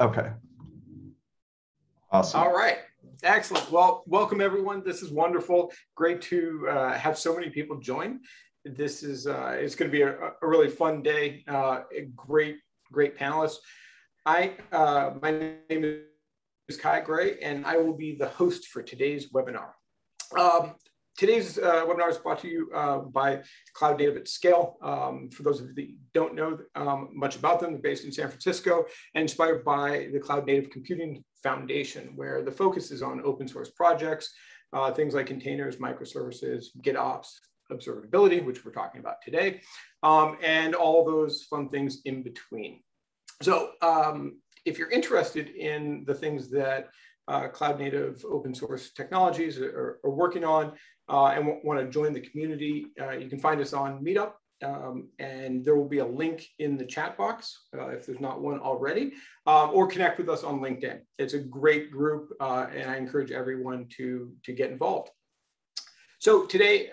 Okay. Awesome. All right. Excellent. Well, welcome everyone. This is wonderful. Great to have so many people join. This is it's going to be a really fun day. Great panelists. My name is Kai Gray, and I will be the host for today's webinar. Today's webinar is brought to you by Cloud Native at Scale. For those of you that don't know much about them, they're based in San Francisco and inspired by the Cloud Native Computing Foundation, where the focus is on open source projects, things like containers, microservices, GitOps, observability, which we're talking about today, and all those fun things in between. So if you're interested in the things that cloud native open source technologies are working on and want to join the community, you can find us on Meetup, and there will be a link in the chat box if there's not one already, or connect with us on LinkedIn. It's a great group, and I encourage everyone to get involved. So today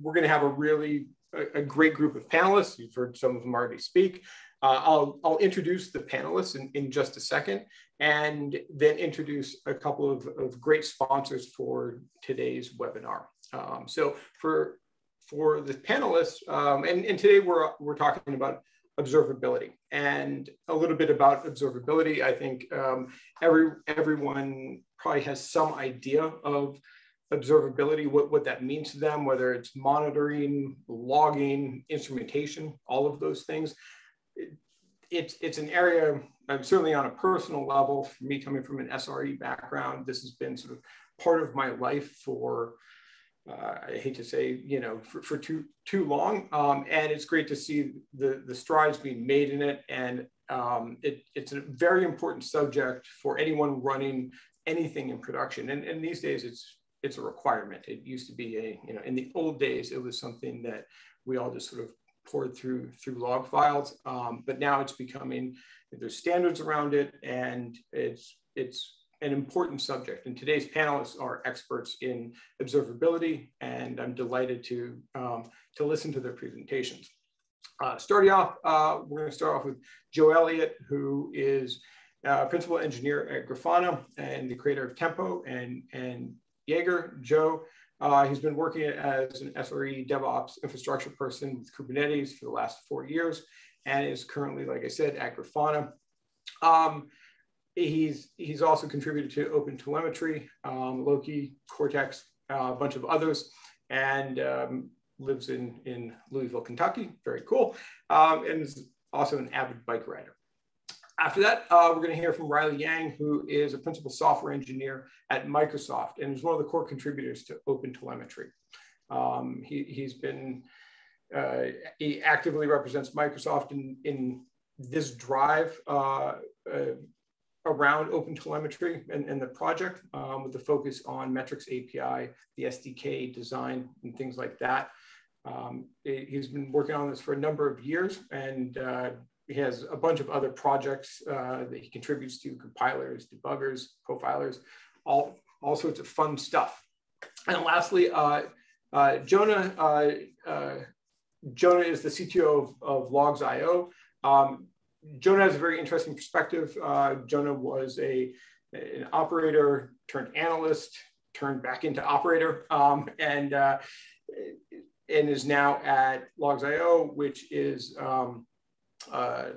we're going to have a great group of panelists. You've heard some of them already speak. I'll introduce the panelists in just a second, and then introduce a couple of great sponsors for today's webinar. So for the panelists, and today we're talking about observability, and a little bit about observability. I think everyone probably has some idea of observability, what that means to them, whether it's monitoring, logging, instrumentation, all of those things. It's an area, certainly on a personal level, for me coming from an SRE background, this has been sort of part of my life for, I hate to say, for too long. And it's great to see the strides being made in it. And it's a very important subject for anyone running anything in production. And these days it's a requirement. It used to be in the old days, it was something that we all just sort of poured through log files, but now it's becoming, there's standards around it, and it's an important subject. And today's panelists are experts in observability, and I'm delighted to listen to their presentations. Starting off, we're going to start off with Joe Elliott, who is principal engineer at Grafana and the creator of Tempo and Jaeger. Joe, he's been working as an SRE DevOps infrastructure person with Kubernetes for the last 4 years, and is currently, like I said, at Grafana. He's also contributed to OpenTelemetry, Loki, Cortex, a bunch of others, and lives in Louisville, Kentucky. Very cool, and is also an avid bike rider. After that, we're going to hear from Reiley Yang, who is a principal software engineer at Microsoft and is one of the core contributors to OpenTelemetry. He actively represents Microsoft in this drive around OpenTelemetry and the project, with the focus on metrics API, the SDK design, and things like that. He's been working on this for a number of years, and he has a bunch of other projects that he contributes to: compilers, debuggers, profilers, all sorts of fun stuff. And lastly, Jonah is the Cto of Logs Io. Jonah has a very interesting perspective. Jonah was an operator turned analyst, turned back into operator, and is now at Logs Io, which is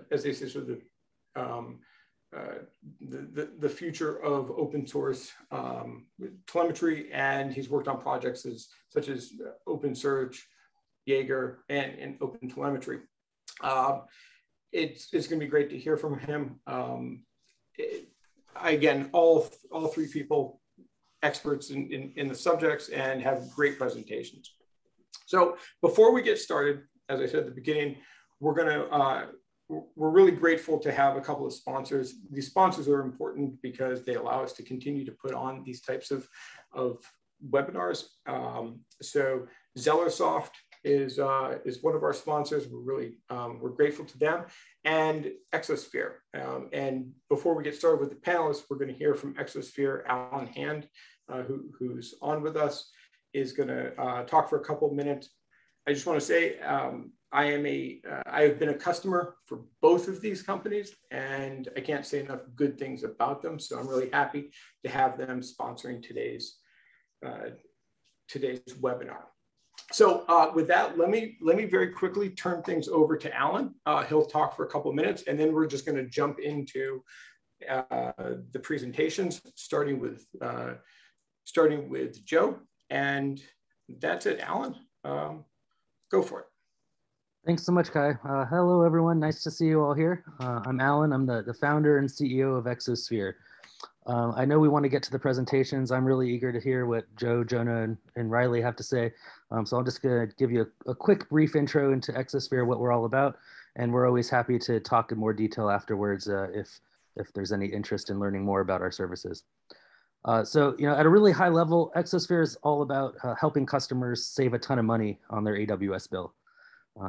as they say, sort of the future of open source telemetry, and he's worked on projects such as OpenSearch, Jaeger, and OpenTelemetry. It's going to be great to hear from him. Again, all three people experts in the subjects and have great presentations. So before we get started, as I said at the beginning, we're really grateful to have a couple of sponsors. These sponsors are important because they allow us to continue to put on these types of webinars. So Zellersoft is one of our sponsors. We're grateful to them, and Exosphere. And before we get started with the panelists, we're going to hear from Exosphere. Alan Hand, who's on with us, is going to talk for a couple of minutes. I just want to say I have been a customer for both of these companies, and I can't say enough good things about them. So I'm really happy to have them sponsoring today's webinar. So with that, let me very quickly turn things over to Alan. He'll talk for a couple of minutes, and then we're just going to jump into the presentations, starting with Joe. And that's it, Alan. Go for it. Thanks so much, Kai. Hello, everyone. Nice to see you all here. I'm Alan. I'm the founder and CEO of Exosphere. I know we want to get to the presentations. I'm really eager to hear what Joe, Jonah, and Reiley have to say. So I'm just going to give you a quick, brief intro into Exosphere, what we're all about. And we're always happy to talk in more detail afterwards if there's any interest in learning more about our services. So, at a really high level, Exosphere is all about helping customers save a ton of money on their AWS bill.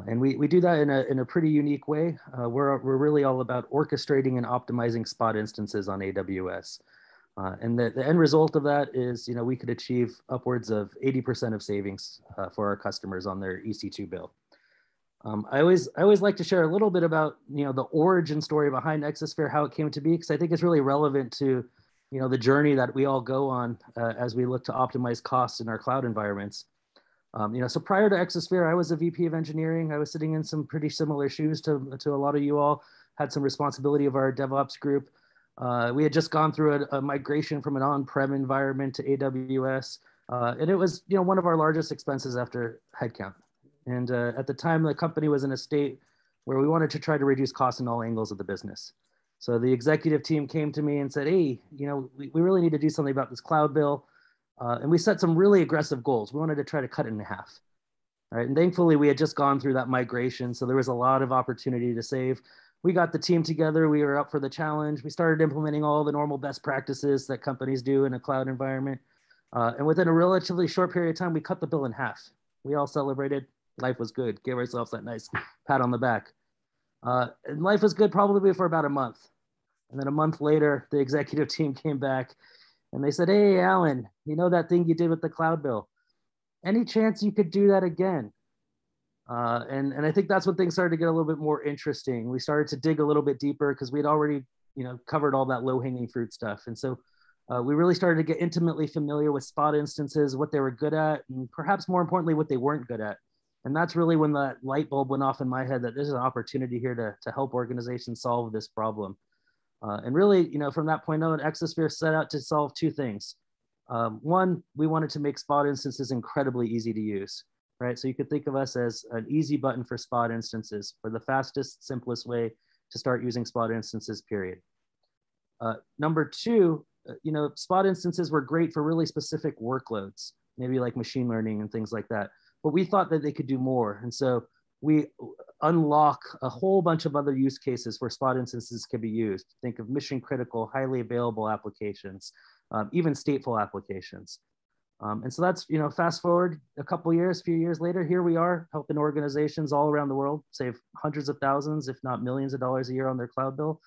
And we do that in a pretty unique way. We're really all about orchestrating and optimizing spot instances on AWS. And the end result of that is, we could achieve upwards of 80% of savings for our customers on their EC2 bill. I always like to share a little bit about, the origin story behind Exosphere, how it came to be, because I think it's really relevant to, the journey that we all go on as we look to optimize costs in our cloud environments. So prior to Exosphere, I was a VP of engineering. I was sitting in some pretty similar shoes to a lot of you all, had some responsibility of our DevOps group. We had just gone through a migration from an on-prem environment to AWS. And it was, one of our largest expenses after headcount. And at the time, the company was in a state where we wanted to try to reduce costs in all angles of the business. So the executive team came to me and said, hey, we really need to do something about this cloud bill. And we set some really aggressive goals. We wanted to try to cut it in half. All right. And thankfully, we had just gone through that migration. So there was a lot of opportunity to save. We got the team together. We were up for the challenge. We started implementing all the normal best practices that companies do in a cloud environment. And within a relatively short period of time, we cut the bill in half. We all celebrated. Life was good. Gave ourselves that nice pat on the back. And life was good probably for about a month. And then a month later, the executive team came back and they said, hey, Alan, that thing you did with the cloud bill? Any chance you could do that again? And I think that's when things started to get a little bit more interesting. We started to dig a little bit deeper because we'd already, covered all that low-hanging fruit stuff. And so we really started to get intimately familiar with spot instances, what they were good at, and perhaps more importantly, what they weren't good at. And that's really when that light bulb went off in my head that there's an opportunity here to help organizations solve this problem. And really, from that point on, Exosphere set out to solve two things. One, we wanted to make spot instances incredibly easy to use, right? So you could think of us as an easy button for spot instances, for the fastest, simplest way to start using spot instances, period. Number two, spot instances were great for really specific workloads, maybe like machine learning and things like that. But we thought that they could do more. And so we unlock a whole bunch of other use cases where spot instances can be used. Think of mission critical, highly available applications, even stateful applications. And so that's, fast forward a few years later, here we are helping organizations all around the world save hundreds of thousands, if not millions of dollars a year on their cloud bill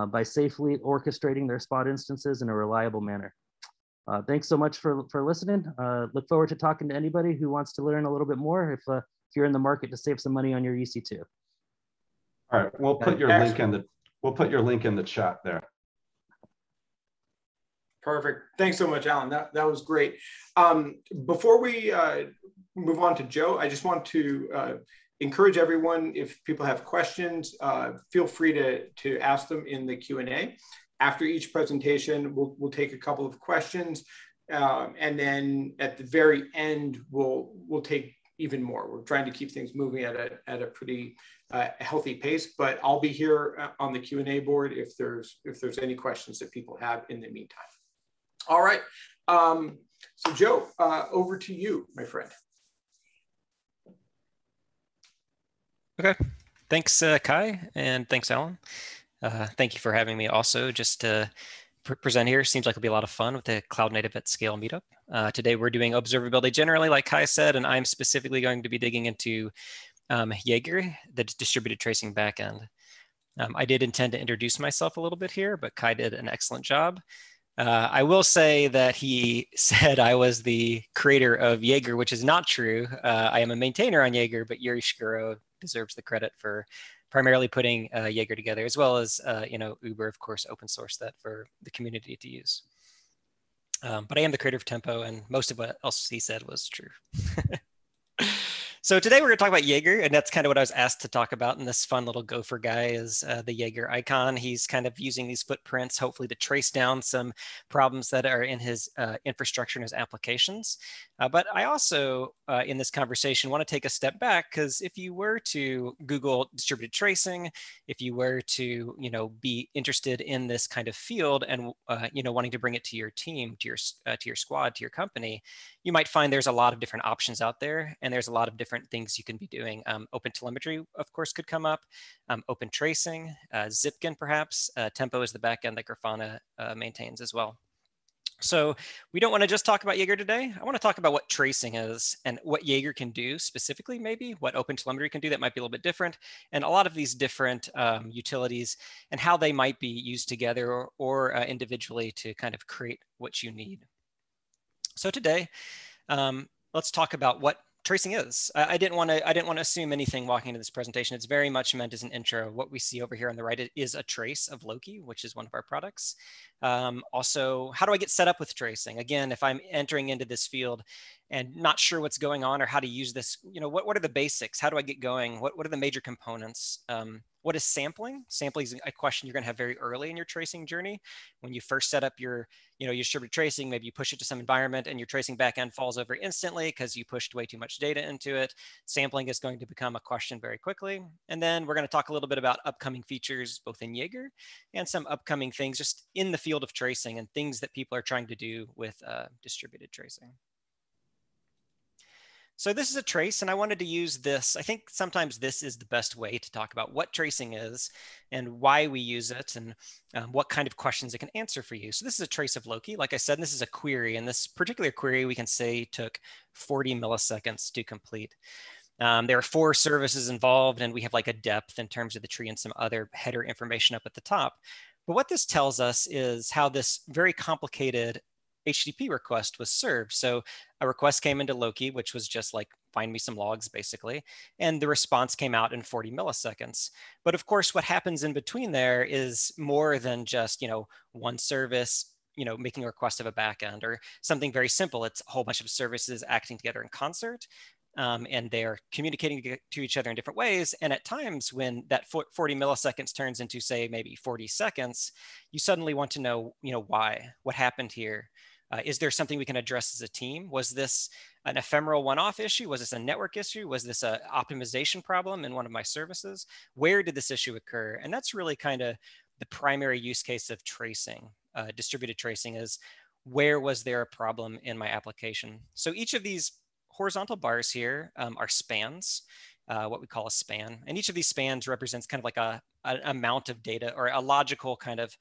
by safely orchestrating their spot instances in a reliable manner. Thanks so much for listening. Look forward to talking to anybody who wants to learn a little bit more if you're in the market to save some money on your EC2. All right, we'll put your link in the chat there. Perfect. Thanks so much, Alan. That was great. Before we move on to Joe, I just want to encourage everyone, if people have questions, feel free to ask them in the Q&A. After each presentation, we'll take a couple of questions, and then at the very end, we'll take even more. We're trying to keep things moving at a pretty healthy pace, but I'll be here on the Q&A board if there's any questions that people have in the meantime. All right, so Joe, over to you, my friend. Okay, thanks Kai, and thanks Alan. Thank you for having me also just to present here. Seems like it'll be a lot of fun with the Cloud Native at Scale meetup. Today we're doing observability generally, like Kai said, and I'm specifically going to be digging into Jaeger, the distributed tracing backend. I did intend to introduce myself a little bit here, but Kai did an excellent job. I will say that he said I was the creator of Jaeger, which is not true. I am a maintainer on Jaeger, but Yuri Shkuro deserves the credit for primarily putting Jaeger together, as well as Uber, of course, open sourced that for the community to use. But I am the creator of Tempo, and most of what else he said was true. So today we're going to talk about Jaeger, and that's kind of what I was asked to talk about. And this fun little gopher guy is the Jaeger icon. He's kind of using these footprints, hopefully to trace down some problems that are in his infrastructure and his applications. But I also, in this conversation, want to take a step back, because if you were to Google distributed tracing, if you were to, be interested in this kind of field and, wanting to bring it to your team, to your squad, to your company, you might find there's a lot of different options out there, and there's a lot of different things you can be doing. OpenTelemetry, of course, could come up. Open tracing, Zipkin, perhaps. Tempo is the backend that Grafana maintains as well. So we don't want to just talk about Jaeger today. I want to talk about what tracing is and what Jaeger can do specifically, maybe what OpenTelemetry can do that might be a little bit different, and a lot of these different utilities and how they might be used together or individually to kind of create what you need. So today, let's talk about what tracing is. I didn't want to assume anything walking into this presentation. It's very much meant as an intro. What we see over here on the right is a trace of Loki, which is one of our products. Also, how do I get set up with tracing? Again, if I'm entering into this field and not sure what's going on or how to use this, what are the basics? How do I get going? What are the major components? What is sampling? Sampling is a question you're going to have very early in your tracing journey. When you first set up your distributed tracing, maybe you push it to some environment and your tracing backend falls over instantly because you pushed way too much data into it. Sampling is going to become a question very quickly. And then we're going to talk a little bit about upcoming features, both in Jaeger and some upcoming things just in the field of tracing and things that people are trying to do with distributed tracing. So this is a trace, and I wanted to use this. I think sometimes this is the best way to talk about what tracing is and why we use it and what kind of questions it can answer for you. So this is a trace of Loki. Like I said, this is a query, and this particular query we can say took 40 milliseconds to complete. There are 4 services involved, and we have like a depth in terms of the tree and some other header information up at the top. But what this tells us is how this very complicated HTTP request was served. So a request came into Loki, which was just like, find me some logs, basically. And the response came out in 40 milliseconds. But of course, what happens in between there is more than just, one service, making a request of a backend or something very simple. It's a whole bunch of services acting together in concert. And they are communicating to each other in different ways. And at times when that 40 milliseconds turns into, say, maybe 40 seconds, you suddenly want to know, why, what happened here? Is there something we can address as a team? Was this an ephemeral one-off issue? Was this a network issue? Was this an optimization problem in one of my services? Where did this issue occur? And that's really kind of the primary use case of tracing. Distributed tracing is, where was there a problem in my application? So each of these horizontal bars here are spans, what we call a span. And each of these spans represents kind of like an amount of data or a logical kind of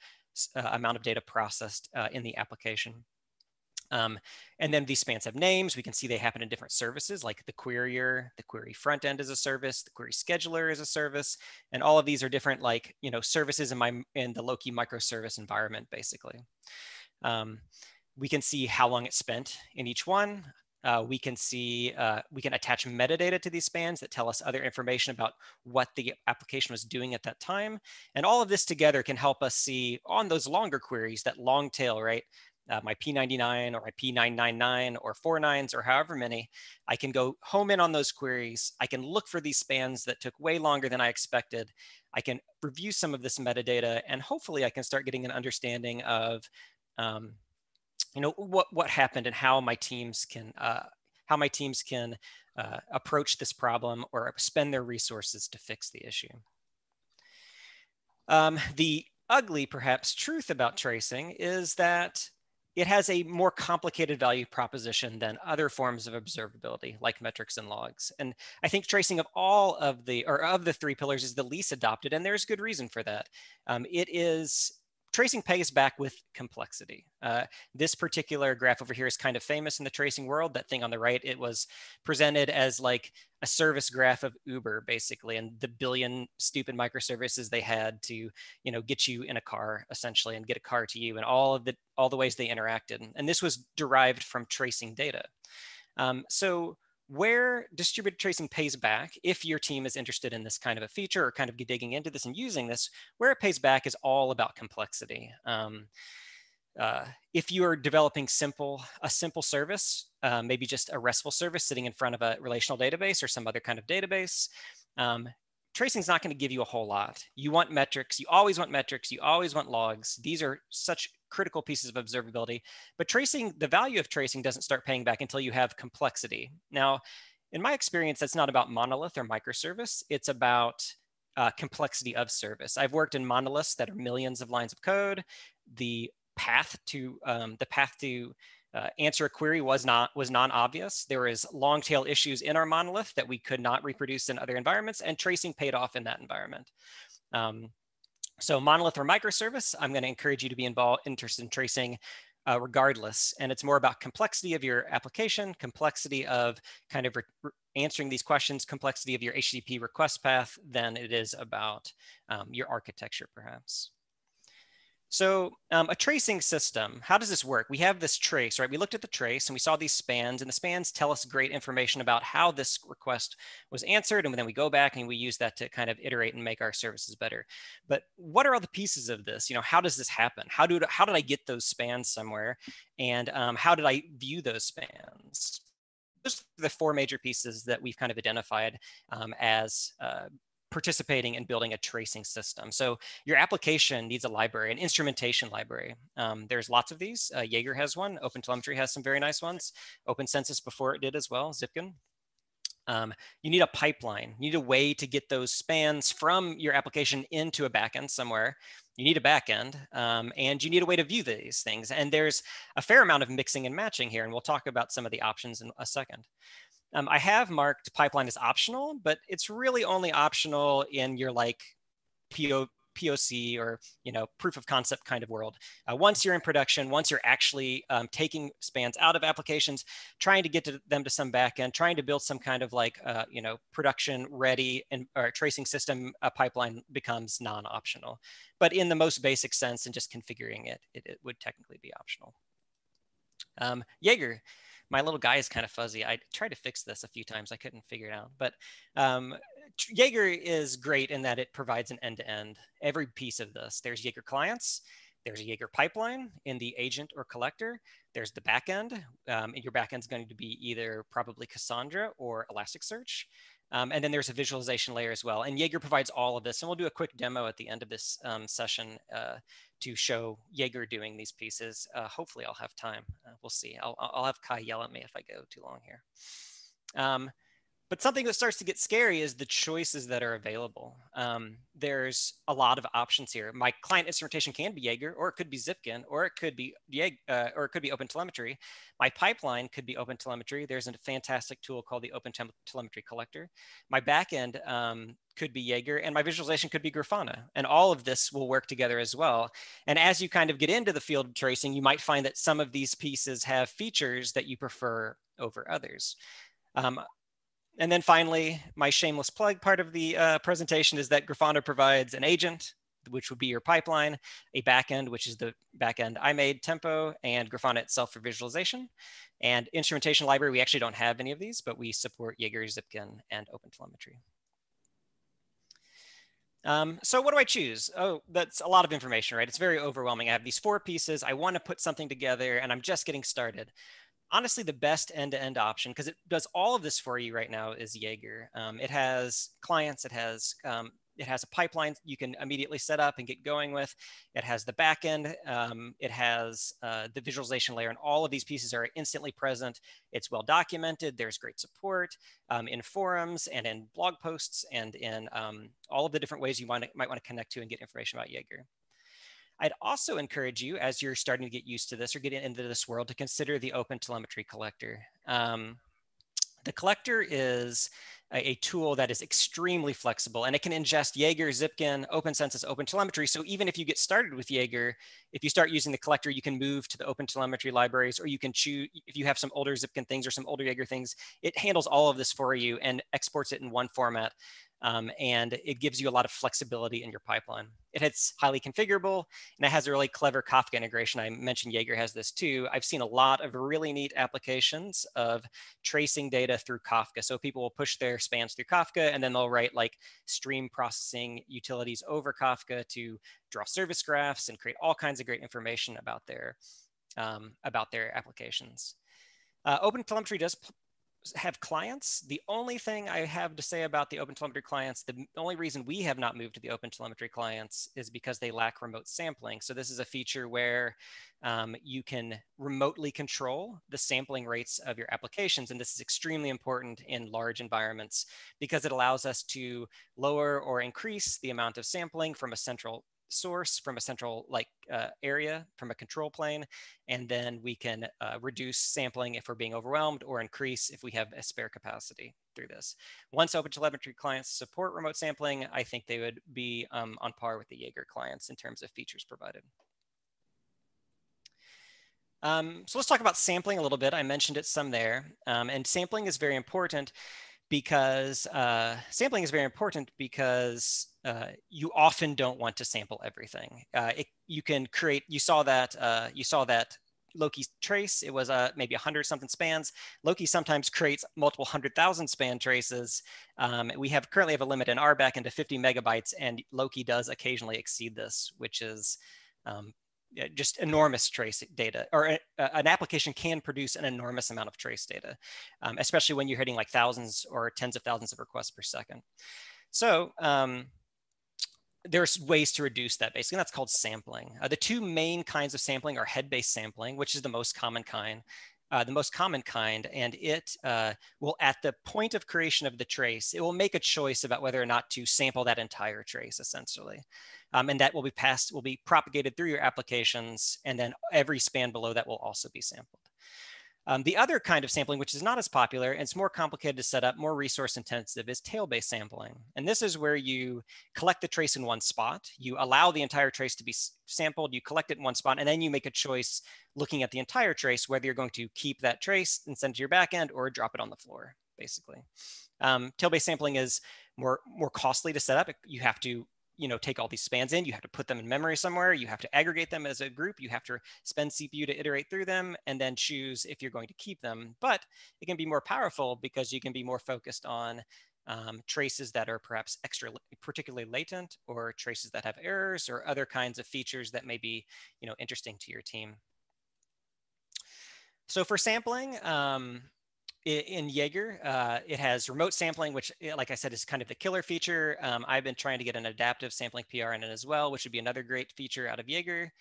amount of data processed in the application. And then these spans have names. We can see they happen in different services, like the querier, the query front end is a service, the query scheduler is a service, and all of these are different, like services in the Loki microservice environment, basically. We can see how long it spent in each one. We can see, we can attach metadata to these spans that tell us other information about what the application was doing at that time. And all of this together can help us see on those longer queries, that long tail, right? My P99 or my P999 or 4 nines or however many, I can go home in on those queries. I can look for these spans that took way longer than I expected. I can review some of this metadata, and hopefully I can start getting an understanding of what happened and how my teams can approach this problem or spend their resources to fix the issue. The ugly, perhaps, truth about tracing is that it has a more complicated value proposition than other forms of observability, like metrics and logs. And I think tracing of the 3 pillars is the least adopted, and there's good reason for that. Tracing pays back with complexity. This particular graph over here is kind of famous in the tracing world. That thing on the right, it was presented as like a service graph of Uber, basically, and the billion stupid microservices they had to, get you in a car, essentially, and get a car to you, and all the ways they interacted. And this was derived from tracing data. So where distributed tracing pays back, if your team is interested in this kind of a feature or kind of digging into this and using this, where it pays back is all about complexity. If you are developing a simple service, maybe just a RESTful service sitting in front of a relational database or some other kind of database, tracing is not going to give you a whole lot. You want metrics. You always want metrics. You always want logs. These are such critical pieces of observability. But tracing, the value of tracing doesn't start paying back until you have complexity. Now, in my experience, that's not about monolith or microservice. It's about complexity of service. I've worked in monoliths that are millions of lines of code. The path to answer a query was non-obvious. There was long tail issues in our monolith that we could not reproduce in other environments, and tracing paid off in that environment. So monolith or microservice, I'm going to encourage you to be interested in tracing regardless. And it's more about complexity of your application, complexity of kind of answering these questions, complexity of your HTTP request path than it is about your architecture, perhaps. So a tracing system, how does this work? We have this trace, right? We looked at the trace and we saw these spans, and the spans tell us great information about how this request was answered. And then we go back and we use that to kind of iterate and make our services better. But what are all the pieces of this? You know, how does this happen? How did I get those spans somewhere? And how did I view those spans? Those are the four major pieces that we've kind of identified as participating in building a tracing system. So your application needs a library, an instrumentation library. There's lots of these. Jaeger has one. OpenTelemetry has some very nice ones. OpenSensus before it did as well, Zipkin. You need a pipeline. You need a way to get those spans from your application into a backend somewhere. You need a backend, and you need a way to view these things. And there's a fair amount of mixing and matching here, and we'll talk about some of the options in a second. I have marked pipeline as optional, but it's really only optional in your like POC or proof of concept kind of world. Once you're in production, once you're actually taking spans out of applications, trying to get them to some backend, trying to build some kind of like production ready and or tracing system, pipeline becomes non-optional. But in the most basic sense and just configuring it would technically be optional. Jaeger. My little guy is kind of fuzzy. I tried to fix this a few times. I couldn't figure it out. But Jaeger is great in that it provides an end-to-end. Every piece of this. There's Jaeger clients. There's a Jaeger pipeline in the agent or collector. There's the backend. And your backend is going to be either probably Cassandra or Elasticsearch. And then there's a visualization layer as well. And Jaeger provides all of this. And we'll do a quick demo at the end of this session to show Jaeger doing these pieces. Hopefully I'll have time. We'll see. I'll have Kai yell at me if I go too long here. But something that starts to get scary is the choices that are available. There's a lot of options here. My client instrumentation can be Jaeger, or it could be Zipkin, or it could be or it could be OpenTelemetry. My pipeline could be OpenTelemetry. There's a fantastic tool called the OpenTelemetry collector. My backend could be Jaeger, and my visualization could be Grafana. And all of this will work together as well. And as you kind of get into the field of tracing, you might find that some of these pieces have features that you prefer over others. And then finally, my shameless plug part of the presentation is that Grafana provides an agent, which would be your pipeline, a backend, which is the backend I made, Tempo, and Grafana itself for visualization. And instrumentation library, we actually don't have any of these, but we support Jaeger, Zipkin, and OpenTelemetry. So what do I choose? Oh, that's a lot of information, right? It's very overwhelming. I have these four pieces. I want to put something together, and I'm just getting started. Honestly, the best end-to-end option, because it does all of this for you right now, is Jaeger. It has clients, it has a pipeline you can immediately set up and get going with. It has the backend, it has the visualization layer, and all of these pieces are instantly present. It's well documented. There's great support in forums and in blog posts and in all of the different ways you might want to connect to and get information about Jaeger. I'd also encourage you, as you're starting to get used to this or get into this world, to consider the OpenTelemetry collector. The collector is a tool that is extremely flexible, and it can ingest Jaeger, Zipkin, OpenSensus, OpenTelemetry. So even if you get started with Jaeger, if you start using the collector, you can move to the OpenTelemetry libraries, or you can choose, if you have some older Zipkin things or some older Jaeger things, it handles all of this for you and exports it in one format. And it gives you a lot of flexibility in your pipeline. it's highly configurable, and it has a really clever Kafka integration. I mentioned Jaeger has this too. I've seen a lot of really neat applications of tracing data through Kafka. So people will push their spans through Kafka, and then they'll write like stream processing utilities over Kafka to draw service graphs and create all kinds of great information about their applications. OpenTelemetry does have clients. The only thing I have to say about the OpenTelemetry clients, the only reason we have not moved to the OpenTelemetry clients is because they lack remote sampling. So this is a feature where you can remotely control the sampling rates of your applications. And this is extremely important in large environments because it allows us to lower or increase the amount of sampling from a central source, from a central area, from a control plane, and then we can reduce sampling if we're being overwhelmed or increase if we have a spare capacity through this. Once OpenTelemetry clients support remote sampling, I think they would be on par with the Jaeger clients in terms of features provided. So let's talk about sampling a little bit. I mentioned it some there, and sampling is very important because you often don't want to sample everything. You saw that Loki trace. It was maybe 100 something spans. Loki sometimes creates multiple 100,000 span traces. We currently have a limit in our backend of 50 megabytes, and Loki does occasionally exceed this, which is just enormous trace data, or an application can produce an enormous amount of trace data, especially when you're hitting like thousands or tens of thousands of requests per second. So there's ways to reduce that basically, and that's called sampling. The two main kinds of sampling are head-based sampling, which is the most common kind. And it will, at the point of creation of the trace, it will make a choice about whether or not to sample that entire trace, essentially. And that will be propagated through your applications, and then every span below that will also be sampled. The other kind of sampling, which is not as popular and it's more complicated to set up, more resource intensive, is tail-based sampling. And this is where you collect the trace in one spot, you allow the entire trace to be sampled, you collect it in one spot, and then you make a choice looking at the entire trace, whether you're going to keep that trace and send it to your backend or drop it on the floor, basically. Tail-based sampling is more costly to set up. You have to take all these spans in, you have to put them in memory somewhere, you have to aggregate them as a group, you have to spend CPU to iterate through them, and then choose if you're going to keep them. But it can be more powerful because you can be more focused on traces that are perhaps particularly latent, or traces that have errors, or other kinds of features that may be interesting to your team. So for sampling, in Jaeger, it has remote sampling, which, like I said, is kind of the killer feature. I've been trying to get an adaptive sampling PR in it as well, which would be another great feature out of Jaeger.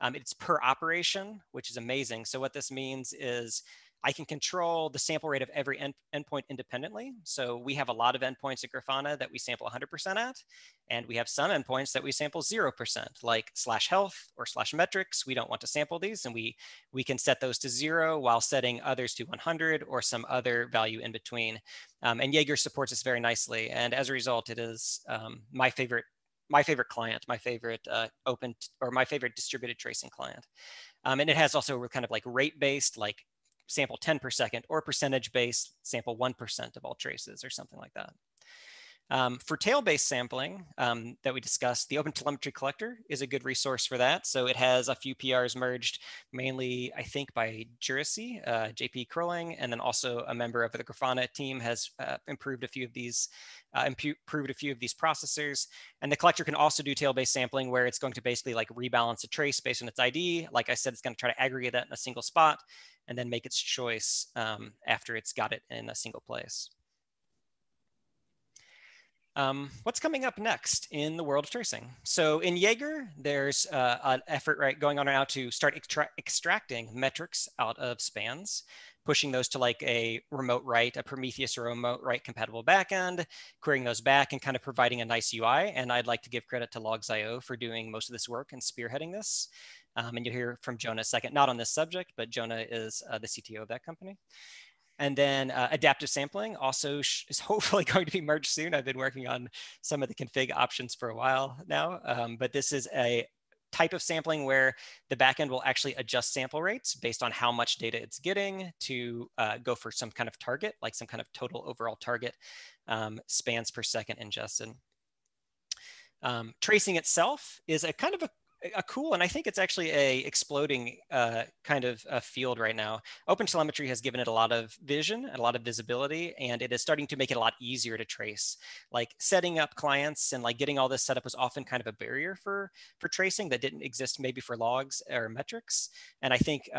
It's per operation, which is amazing. So what this means is I can control the sample rate of every endpoint independently. So we have a lot of endpoints at Grafana that we sample 100% at, and we have some endpoints that we sample 0%, like /health or /metrics. We don't want to sample these, and we can set those to 0 while setting others to 100 or some other value in between. And Jaeger supports this very nicely, and as a result, it is my favorite client, my favorite my favorite distributed tracing client. And it has also kind of like rate-based, like sample 10 per second, or percentage-based, sample 1% of all traces, or something like that. For tail-based sampling that we discussed, the OpenTelemetry collector is a good resource for that. So it has a few PRs merged, mainly, I think, by Juracy, JP Curling, and then also a member of the Grafana team has improved a few of these processors. And the collector can also do tail-based sampling, where it's going to basically like rebalance a trace based on its ID. Like I said, it's going to try to aggregate that in a single spot and then make its choice after it's got it in a single place. What's coming up next in the world of tracing? So in Jaeger, there's an effort going on now to start extracting metrics out of spans, pushing those to like a remote write, a Prometheus or remote write compatible backend, querying those back and kind of providing a nice UI. And I'd like to give credit to Logs Io for doing most of this work and spearheading this. And you'll hear from Jonah in a second, not on this subject, but Jonah is the CTO of that company. And then adaptive sampling also is hopefully going to be merged soon. I've been working on some of the config options for a while now, but this is a type of sampling where the backend will actually adjust sample rates based on how much data it's getting to go for some kind of target, like some kind of total overall target spans per second ingested. Tracing itself is a kind of a cool, and I think it's actually a exploding kind of a field right now. OpenTelemetry has given it a lot of vision and a lot of visibility, and it is starting to make it a lot easier to trace. Like setting up clients and like getting all this set up was often kind of a barrier for tracing that didn't exist maybe for logs or metrics. And I think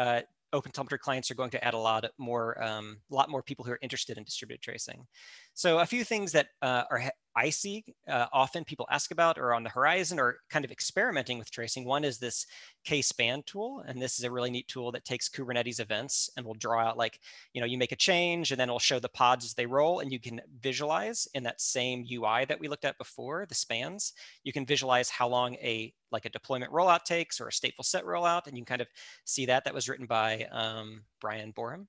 OpenTelemetry clients are going to add a lot more people who are interested in distributed tracing. So a few things that I see often people ask about or on the horizon or kind of experimenting with tracing. One is this Kspan tool. And this is a really neat tool that takes Kubernetes events and will draw out like, you make a change and then it'll show the pods as they roll, and you can visualize in that same UI that we looked at before, the spans, you can visualize how long a deployment rollout takes or a stateful set rollout. And you can kind of see that. That was written by Brian Boreham.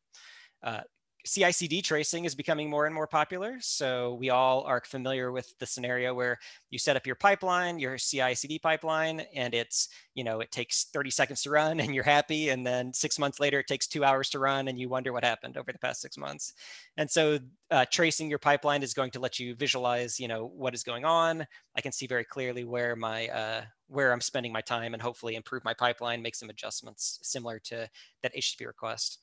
CI/CD tracing is becoming more and more popular. So we all are familiar with the scenario where you set up your pipeline, your CI/CD pipeline, and it's, it takes 30 seconds to run and you're happy. And then 6 months later, it takes 2 hours to run and you wonder what happened over the past 6 months. And so tracing your pipeline is going to let you visualize, what is going on. I can see very clearly where where I'm spending my time and hopefully improve my pipeline, make some adjustments similar to that HTTP request.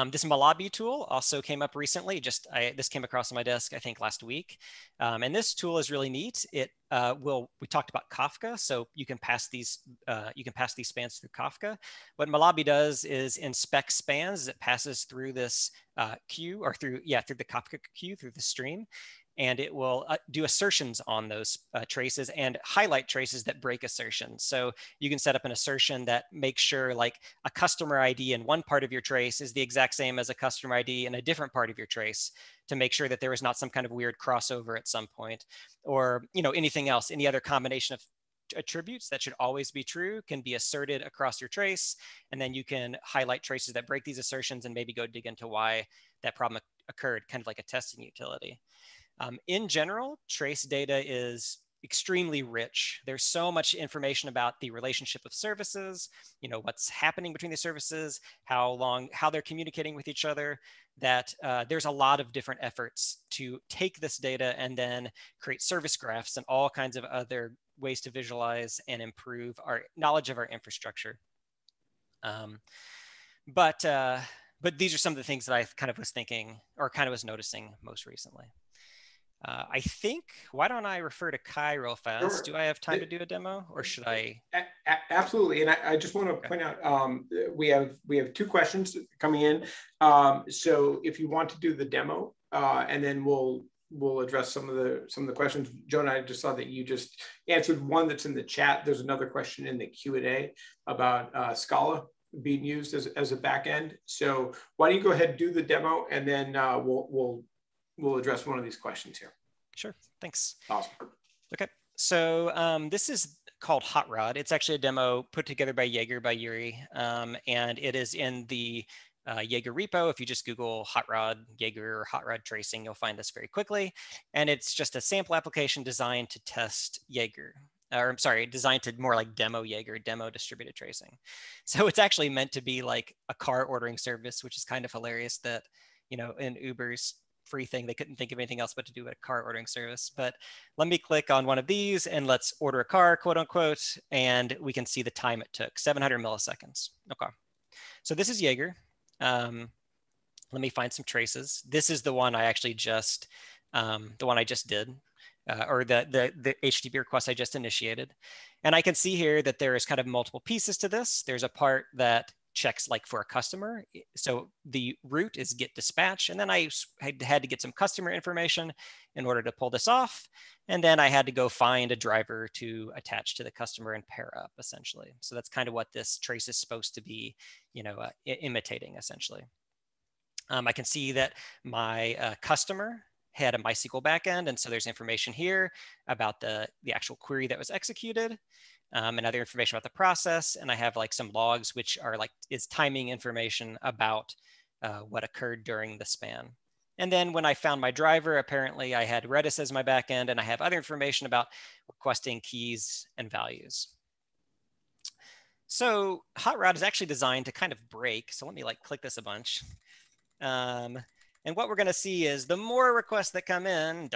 This Malabi tool also came up recently. This came across my desk, I think, last week. And this tool is really neat. We talked about Kafka, so you can pass these spans through Kafka. What Malabi does is inspect spans as it passes through this queue or through the Kafka queue, through the stream. And it will do assertions on those traces and highlight traces that break assertions. So you can set up an assertion that makes sure like a customer ID in one part of your trace is the exact same as a customer ID in a different part of your trace, to make sure that there is not some kind of weird crossover at some point, or anything else, any other combination of attributes that should always be true can be asserted across your trace. And then you can highlight traces that break these assertions and maybe go dig into why that problem occurred, kind of like a testing utility. In general, trace data is extremely rich. There's so much information about the relationship of services, what's happening between the services, how they're communicating with each other, that there's a lot of different efforts to take this data and then create service graphs and all kinds of other ways to visualize and improve our knowledge of our infrastructure. But these are some of the things that I kind of was thinking or kind of was noticing most recently. I think, why don't I refer to Kai real fast? Sure. Do I have time to do a demo, or should I? Absolutely. And I just want to point out, we have 2 questions coming in. So if you want to do the demo, and then we'll address some of the questions. Jonah, I just saw that you just answered one that's in the chat. There's another question in the Q&A about Scala being used as a backend. So why don't you go ahead and do the demo, and then we'll address one of these questions here. Sure, thanks. Awesome. Okay, so this is called Hot Rod. It's actually a demo put together by Jaeger, by Yuri, and it is in the Jaeger repo. If you just Google Hot Rod Jaeger or Hot Rod tracing, you'll find this very quickly. And it's just a sample application designed to test Jaeger. Or I'm sorry, designed to more like demo Jaeger, demo distributed tracing. So it's actually meant to be like a car ordering service, which is kind of hilarious that, in Uber's free thing, they couldn't think of anything else but to do a car ordering service. But let me click on one of these and let's order a car, quote unquote, and we can see the time it took, 700 milliseconds. Okay, so this is Jaeger. Let me find some traces. This is the one I actually just, did, or the HTTP request I just initiated. And I can see here that there is kind of multiple pieces to this. There's a part that checks like for a customer. So the root is get dispatch. And then I had to get some customer information in order to pull this off. And then I had to go find a driver to attach to the customer and pair up, essentially. So that's kind of what this trace is supposed to be, imitating, essentially. I can see that my customer had a MySQL backend. And so there's information here about the actual query that was executed. And other information about the process. And I have like some logs, which are is timing information about what occurred during the span. And then when I found my driver, apparently I had Redis as my backend, and I have other information about requesting keys and values. So Hot Rod is actually designed to kind of break. So let me click this a bunch. And what we're going to see is the more requests that come in,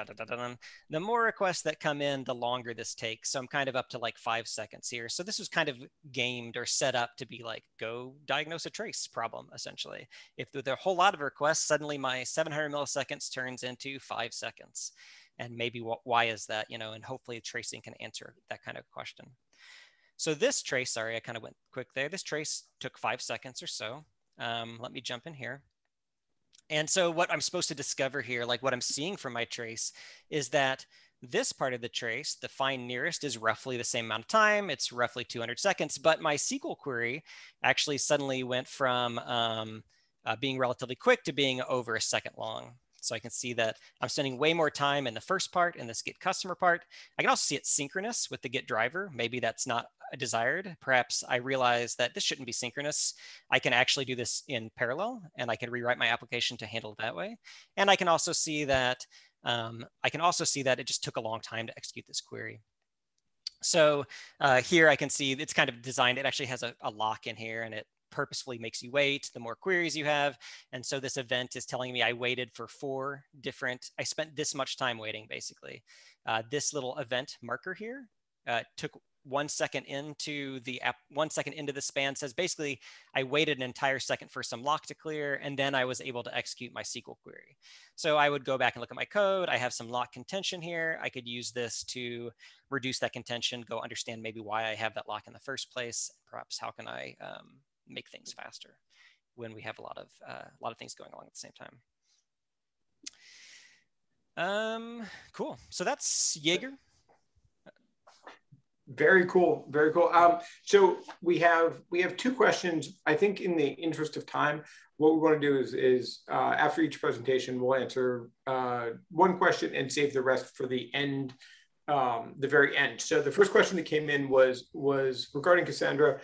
the more requests that come in, the longer this takes. So I'm kind of up to like 5 seconds here. So this was kind of gamed or set up to be like, go diagnose a trace problem, essentially. If there are a whole lot of requests, suddenly my 700 milliseconds turns into 5 seconds. And maybe why is that, you know, and hopefully tracing can answer that kind of question. So this trace, sorry, I kind of went quick there. This trace took 5 seconds or so. Let me jump in here. And so what I'm supposed to discover here, like what I'm seeing from my trace, is that this part of the trace, the find nearest, is roughly the same amount of time. It's roughly 200 seconds, but my SQL query actually suddenly went from being relatively quick to being over a second long. So I can see that I'm spending way more time in the first part, in this get customer part. I can also see it synchronous with the get driver. Maybe that's not desired. Perhaps I realize that this shouldn't be synchronous. I can actually do this in parallel, and I can rewrite my application to handle it that way. And I can also see that it just took a long time to execute this query. So here I can see it's kind of designed. It actually has a lock in here, and it purposefully makes you wait the more queries you have. And so this event is telling me I waited for I spent this much time waiting, basically. This little event marker here took 1 second into the app, 1 second into the span, says basically I waited an entire second for some lock to clear, and then I was able to execute my SQL query. So I would go back and look at my code. I have some lock contention here. I could use this to reduce that contention, go understand maybe why I have that lock in the first place. Perhaps how can I make things faster when we have a lot of things going along at the same time. Cool. So that's Jaeger. Very cool, very cool. So we have 2 questions. I think in the interest of time, what we want to do is after each presentation, we'll answer 1 question and save the rest for the end, the very end. So the first question that came in was regarding Cassandra.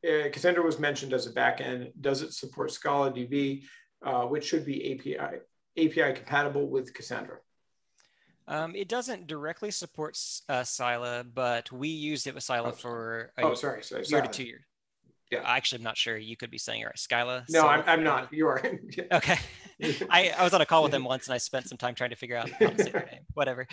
Cassandra was mentioned as a backend. Does it support Scala DB, which should be API compatible with Cassandra? It doesn't directly support Scala, but we used it with Scala for a year to 2 years. Yeah, actually, I'm not sure. You could be saying it right. Scala? No, I'm not. You are. Okay. I was on a call with him once, and I spent some time trying to figure out how to say their name. Whatever.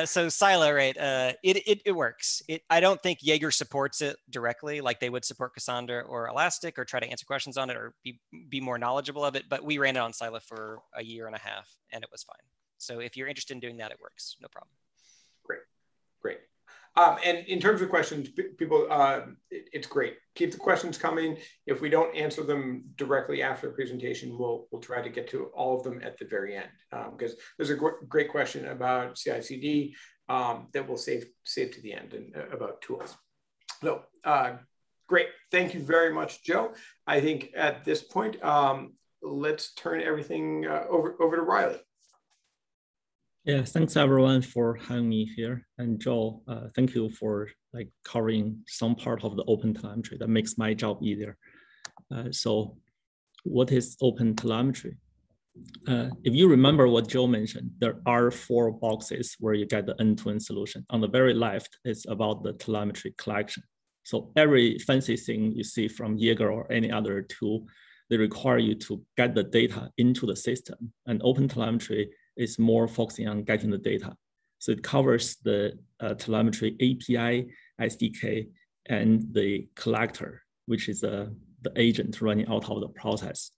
So Scala, right? It works. I don't think Jaeger supports it directly, like they would support Cassandra or Elastic, or try to answer questions on it, or be more knowledgeable of it. But we ran it on Scala for a year and a half, and it was fine. So if you're interested in doing that, it works. No problem. Great. And in terms of questions, people, it's great. Keep the questions coming. If we don't answer them directly after the presentation, we'll try to get to all of them at the very end, because there's a great question about CI/CD that we'll save to the end, and about tools. So great. Thank you very much, Joe. I think at this point, let's turn everything over to Reiley. Yeah, thanks everyone for having me here. And Joe, thank you for covering some part of the OpenTelemetry. That makes my job easier. So what is OpenTelemetry? If you remember what Joe mentioned, there are 4 boxes where you get the end-to-end solution. On the very left, it's about the telemetry collection. So every fancy thing you see from Jaeger or any other tool, they require you to get the data into the system. And OpenTelemetry is more focusing on getting the data. So it covers the telemetry API, SDK, and the collector, which is the agent running out of the process.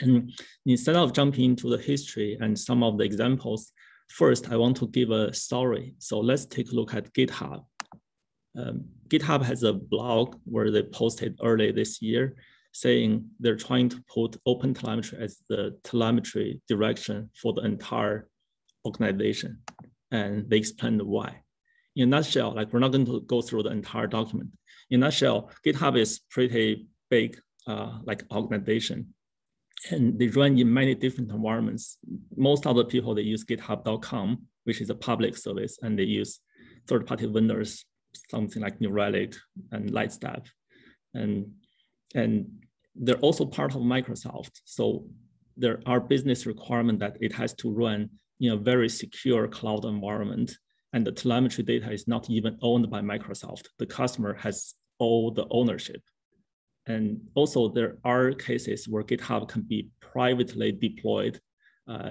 And instead of jumping into the history and some of the examples, first, I want to give a story. So let's take a look at GitHub. GitHub has a blog where they posted early this year saying they're trying to put OpenTelemetry as the telemetry direction for the entire organization. And they explained why. In a nutshell, we're not going to go through the entire document. In a nutshell, GitHub is pretty big organization. And they run in many different environments. Most of the people, they use github.com, which is a public service, and they use third-party vendors, something like New Relic and Lightstep. And they're also part of Microsoft. So there are business requirements that it has to run in a very secure cloud environment. And the telemetry data is not even owned by Microsoft. The customer has all the ownership. And also there are cases where GitHub can be privately deployed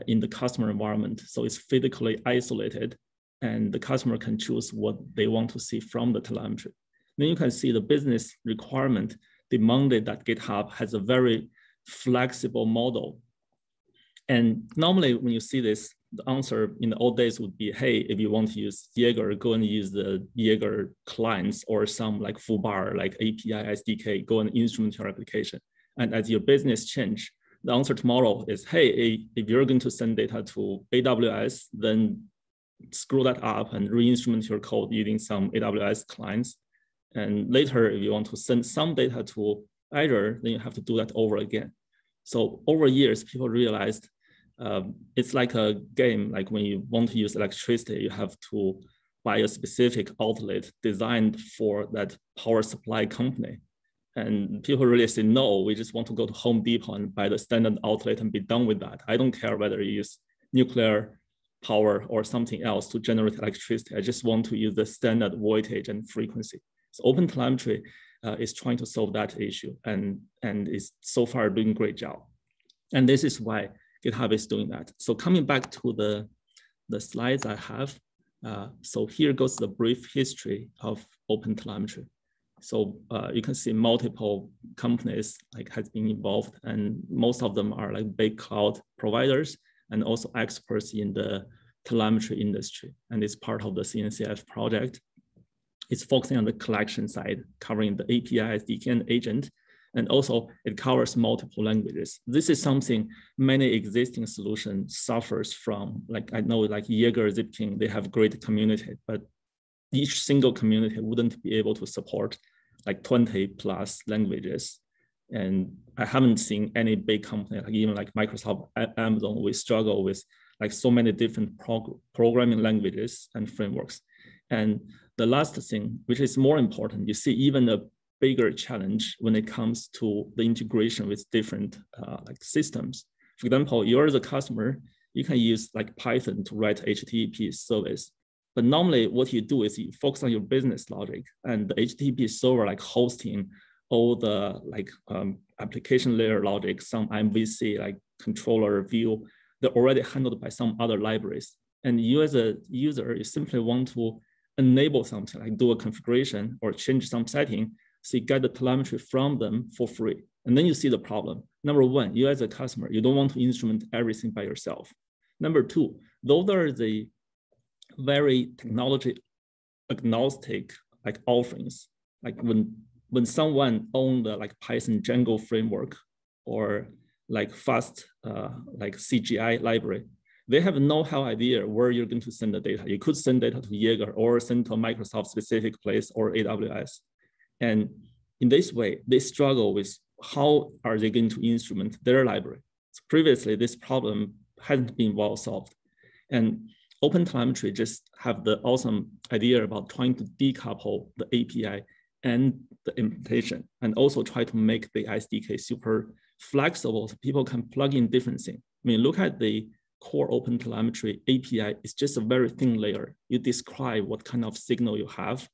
in the customer environment. So it's physically isolated and the customer can choose what they want to see from the telemetry. Then you can see the business requirement demanded that GitHub has a very flexible model. And normally when you see this, the answer in the old days would be, hey, if you want to use Jaeger, go and use the Jaeger clients or some like foobar, like API, SDK, go and instrument your application. And as your business change, the answer tomorrow is, hey, if you're going to send data to AWS, then screw that up and re-instrument your code using some AWS clients. And later, if you want to send some data to Azure, then you have to do that over again. So over years, people realized it's like a game. Like when you want to use electricity, you have to buy a specific outlet designed for that power supply company. And people really say, no, we just want to go to Home Depot and buy the standard outlet and be done with that. I don't care whether you use nuclear power or something else to generate electricity. I just want to use the standard voltage and frequency. So OpenTelemetry is trying to solve that issue and is so far doing a great job. And this is why GitHub is doing that. So coming back to the slides I have, so here goes the brief history of OpenTelemetry. So you can see multiple companies like has been involved, and most of them are like big cloud providers and also experts in the telemetry industry. And it's part of the CNCF project. It's focusing on the collection side, covering the API, SDK, and agent. And also it covers multiple languages. This is something many existing solutions suffers from. Like I know like Jaeger, Zipkin, they have great community, but each single community wouldn't be able to support like 20 plus languages. And I haven't seen any big company, like even like Microsoft, Amazon, we struggle with like so many different programming languages and frameworks. And the last thing, which is more important, you see even a bigger challenge when it comes to the integration with different like systems. For example, you're the customer, you can use like Python to write HTTP service. But normally what you do is you focus on your business logic, and the HTTP server like hosting all the like application layer logic, some MVC like controller view, they're already handled by some other libraries. And you as a user, you simply want to enable something like do a configuration or change some setting, so you get the telemetry from them for free. And then you see the problem. Number one, you as a customer, you don't want to instrument everything by yourself. Number two, those are the very technology agnostic like offerings. Like when someone owns the like Python Django framework or like fast like CGI library, they have no idea where you're going to send the data. You could send data to Jaeger or send to a Microsoft specific place or AWS. And in this way, they struggle with how are they going to instrument their library. So previously, this problem hadn't been well solved. And OpenTelemetry just have the awesome idea about trying to decouple the API and the implementation, and also try to make the SDK super flexible so people can plug in different things. I mean, look at the core OpenTelemetry API. It's just a very thin layer. You describe what kind of signal you have,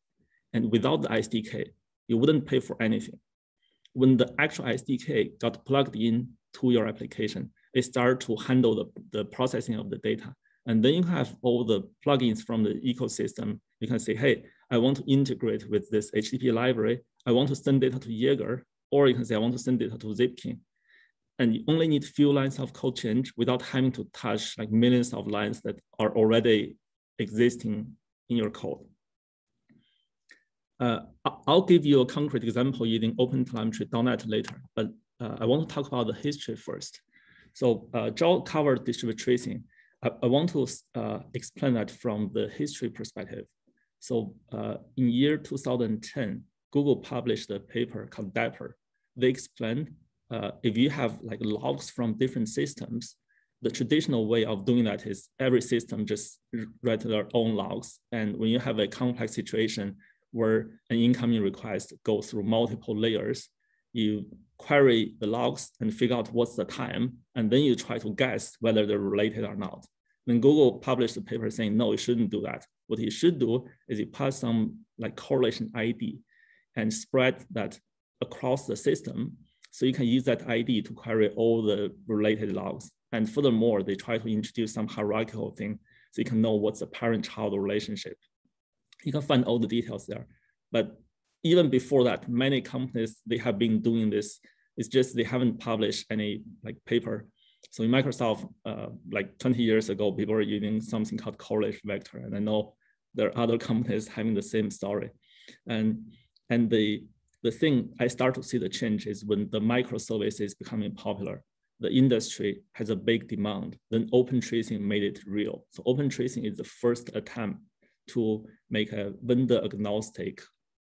and without the SDK, you wouldn't pay for anything. When the actual SDK got plugged in to your application, it started to handle the processing of the data. And then you have all the plugins from the ecosystem. You can say, hey, I want to integrate with this HTTP library. I want to send data to Jaeger, or you can say, I want to send data to Zipkin. And you only need a few lines of code change without having to touch like millions of lines that are already existing in your code. I'll give you a concrete example using OpenTelemetry.net later, but I want to talk about the history first. So Joel covered distributed tracing. I want to explain that from the history perspective. So in year 2010, Google published a paper called Dapper. They explained if you have like logs from different systems, the traditional way of doing that is every system just write their own logs. And when you have a complex situation where an incoming request goes through multiple layers, you query the logs and figure out what's the time, and then you try to guess whether they're related or not. Then Google published a paper saying, no, you shouldn't do that. What you should do is you pass some like correlation ID and spread that across the system. So you can use that ID to query all the related logs. And furthermore, they try to introduce some hierarchical thing so you can know what's the parent-child relationship. You can find all the details there. But even before that, many companies, they have been doing this. It's just they haven't published any like paper. So in Microsoft, like 20 years ago, people were using something called correlation vector. And I know there are other companies having the same story. And the thing I start to see the change is when the microservice is becoming popular, the industry has a big demand, then open tracing made it real. So open tracing is the first attempt to make a vendor agnostic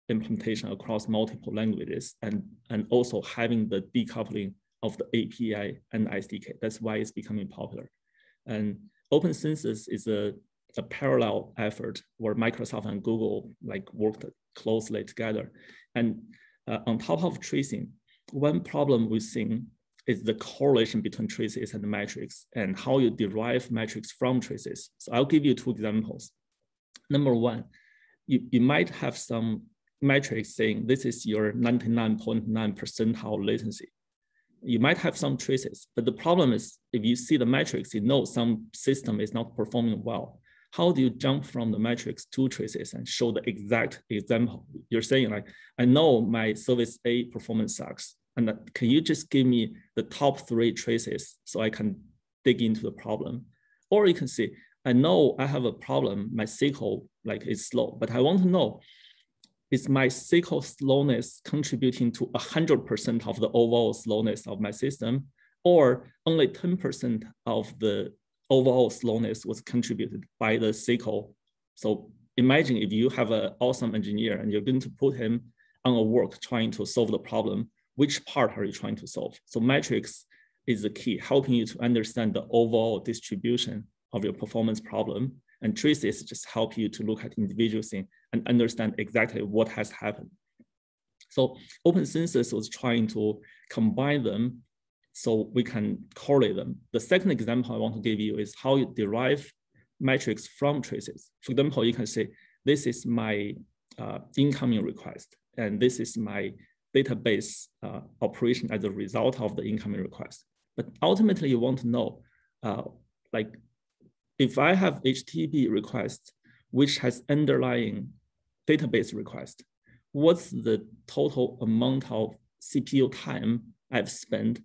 implementation across multiple languages and also having the decoupling of the API and SDK. That's why it's becoming popular. And open census is a parallel effort where Microsoft and Google like worked closely together. And on top of tracing, one problem we've seen is the correlation between traces and metrics and how you derive metrics from traces. So I'll give you two examples. Number one, you might have some metrics saying this is your 99.9 percentile latency. You might have some traces, but the problem is if you see the metrics, you know some system is not performing well. How do you jump from the metrics to traces and show the exact example? You're saying like, I know my service A performance sucks, and can you just give me the top 3 traces so I can dig into the problem? Or you can say, I know I have a problem, my SQL like is slow, but I want to know, is my SQL slowness contributing to 100% of the overall slowness of my system, or only 10% of the overall slowness was contributed by the SQL? So imagine if you have an awesome engineer and you're going to put him on a work trying to solve the problem, which part are you trying to solve? So metrics is the key, helping you to understand the overall distribution of your performance problem. And traces just help you to look at individual things and understand exactly what has happened. So open census was trying to combine them so we can correlate them. The second example I want to give you is how you derive metrics from traces. For example, you can say, this is my incoming request, and this is my database operation as a result of the incoming request. But ultimately, you want to know, like, if I have HTTP request, which has underlying database request, what's the total amount of CPU time I've spent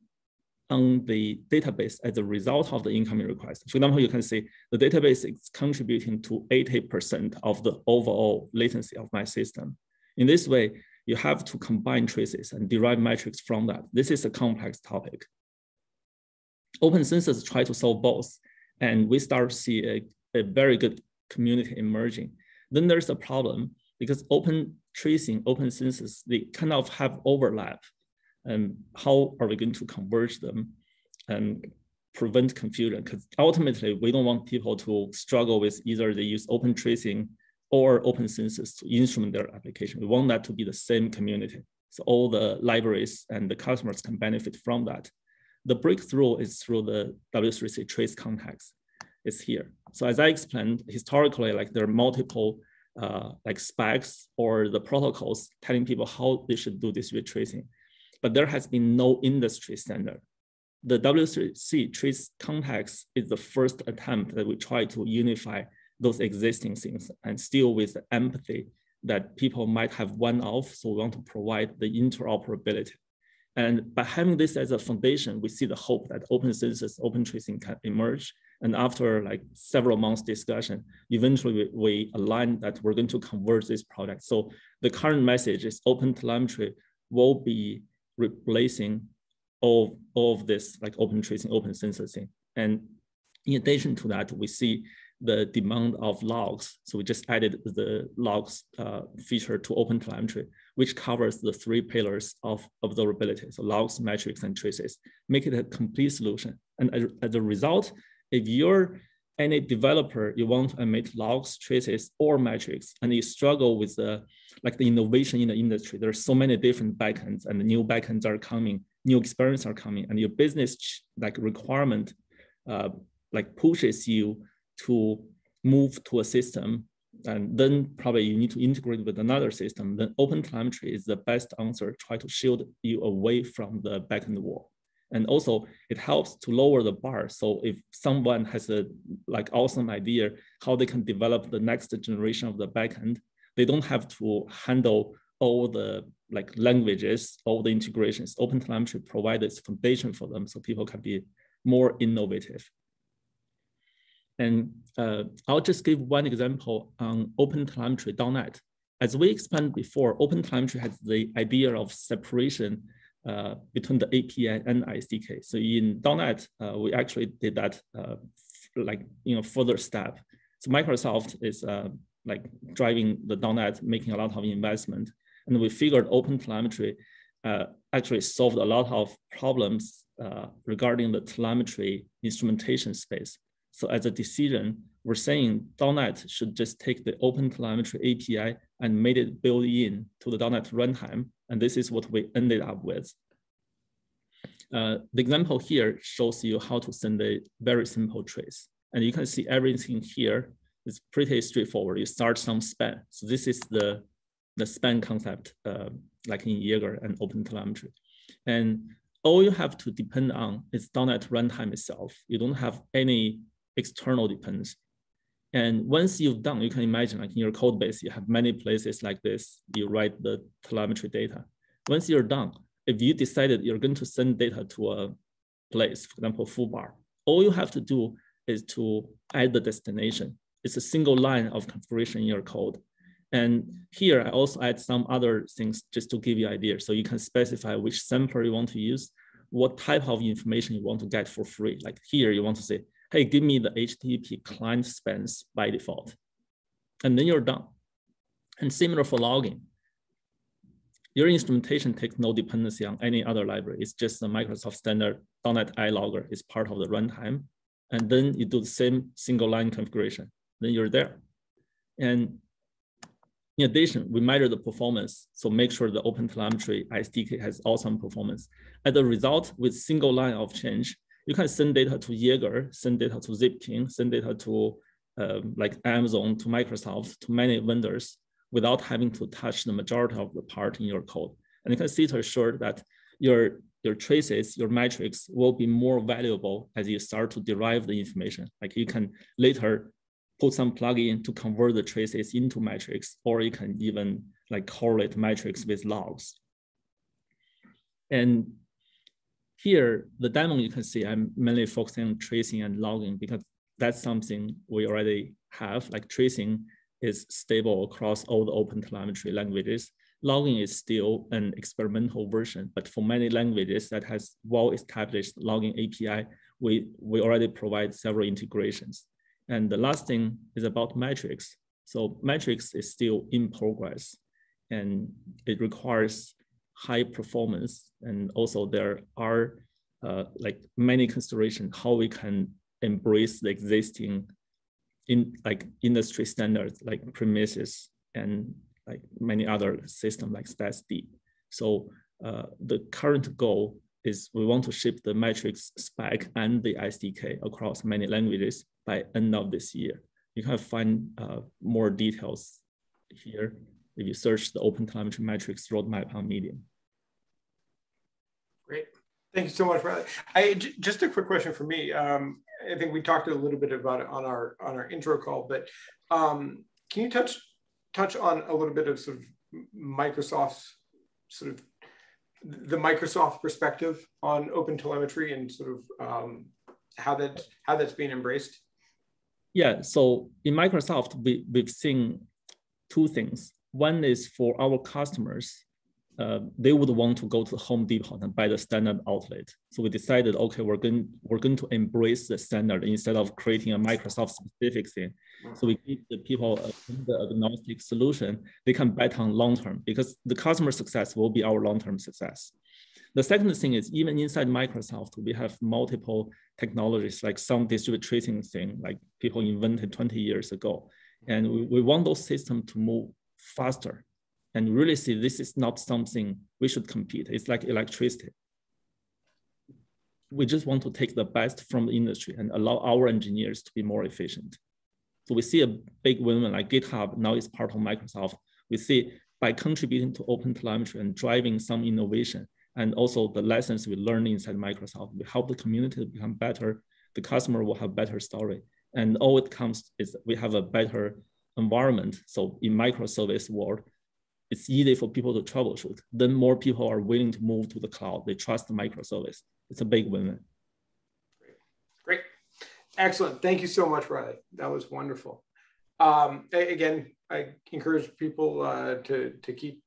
on the database as a result of the incoming request? For example, you can say the database is contributing to 80% of the overall latency of my system. In this way, you have to combine traces and derive metrics from that. This is a complex topic. Open census try to solve both, and we start to see a very good community emerging. Then there's a problem because open tracing, open census, they kind of have overlap. And how are we going to converge them and prevent confusion? Because ultimately, we don't want people to struggle with either they use open tracing or open census to instrument their application. We want that to be the same community. So all the libraries and the customers can benefit from that. The breakthrough is through the W3C trace context. It's here. So as I explained, historically, like there are multiple like specs or the protocols telling people how they should do this tracing, but there has been no industry standard. The W3C trace context is the first attempt that we try to unify those existing things and still with the empathy that people might have one of, so we want to provide the interoperability. And by having this as a foundation, we see the hope that open census, open tracing can emerge. And after like several months discussion, eventually we aligned that we're going to convert this product. So the current message is OpenTelemetry will be replacing all of this, like open tracing, open censusing. And in addition to that, we see the demand of logs. So we just added the logs feature to OpenTelemetry, which covers the 3 pillars of observability. So logs, metrics, and traces, make it a complete solution. And as a result, if you're any developer, you want to emit logs, traces, or metrics, and you struggle with the innovation in the industry, there's so many different backends, and the new backends are coming, new experiences are coming, and your business requirement pushes you to move to a system and then probably you need to integrate with another system, then OpenTelemetry is the best answer, try to shield you away from the backend wall. And also it helps to lower the bar. So if someone has a awesome idea how they can develop the next generation of the backend, they don't have to handle all the languages, all the integrations. OpenTelemetry provides its foundation for them so people can be more innovative. And I'll just give one example on OpenTelemetry.net. As we explained before, OpenTelemetry has the idea of separation between the API and SDK. So in .NET, we actually did that further step. So Microsoft is driving the .NET, making a lot of investment. And we figured OpenTelemetry actually solved a lot of problems regarding the telemetry instrumentation space. So as a decision, we're saying .NET should just take the OpenTelemetry API and made it built in to the .NET runtime. And this is what we ended up with. The example here shows you how to send a very simple trace. And you can see everything here is pretty straightforward. You start some span. So this is the span concept, like in Jaeger and OpenTelemetry. And all you have to depend on is .NET runtime itself. You don't have any external dependency. And once you've done, you can imagine in your code base, you have many places like this, you write the telemetry data. Once you're done, if you decided you're going to send data to a place, for example, foobar, all you have to do is to add the destination. It's a single line of configuration in your code. And here I also add some other things just to give you an idea. So you can specify which sampler you want to use, what type of information you want to get for free. Like here, you want to say, hey, give me the HTTP client spans by default. And then you're done. And similar for logging. Your instrumentation takes no dependency on any other library. It's just the Microsoft standard .NET iLogger is part of the runtime. And then you do the same single line configuration. Then you're there. And in addition, we measure the performance. So make sure the OpenTelemetry SDK has awesome performance. As a result, with single line of change, you can send data to Jaeger, send data to Zipkin, send data to Amazon, to Microsoft, to many vendors without having to touch the majority of the part in your code. And you can see to assure that your traces, your metrics will be more valuable as you start to derive the information. Like you can later put some plugin to convert the traces into metrics, or you can even correlate metrics with logs. And here, the demo you can see, I'm mainly focusing on tracing and logging because that's something we already have. Like tracing is stable across all the OpenTelemetry languages. Logging is still an experimental version, but for many languages that has well-established logging API, we already provide several integrations. And the last thing is about metrics. So metrics is still in progress and it requires high performance. And also there are many considerations how we can embrace the existing industry standards like Prometheus and many other systems like StatsD. So the current goal is we want to ship the metrics spec and the SDK across many languages by end of this year. You can find more details here if you search the OpenTelemetry metrics roadmap on Medium. Great. Thank you so much, Reiley. Just a quick question for me. I think we talked a little bit about it on our intro call, but can you touch on a little bit of sort of Microsoft's the Microsoft perspective on OpenTelemetry and sort of how that's being embraced? Yeah, so in Microsoft, we've seen two things. One is for our customers, they would want to go to Home Depot and buy the standard outlet. So we decided, okay, we're going to embrace the standard instead of creating a Microsoft specific thing. So we give the people the agnostic solution. They can bet on long-term because the customer success will be our long-term success. The second thing is even inside Microsoft, we have multiple technologies like some distributed tracing thing like people invented 20 years ago. And we want those systems to move faster and really see this is not something we should compete. It's like electricity. We just want to take the best from the industry and allow our engineers to be more efficient. So we see a big win-win, like GitHub now is part of Microsoft. We see by contributing to OpenTelemetry and driving some innovation, and also the lessons we learn inside Microsoft, we help the community to become better. The customer will have better story. And all it comes is we have a better environment. So in microservice world, it's easy for people to troubleshoot. Then more people are willing to move to the cloud. They trust the microservice. It's a big win-win. Great. Excellent. Thank you so much, Reiley. That was wonderful. Again, I encourage people to keep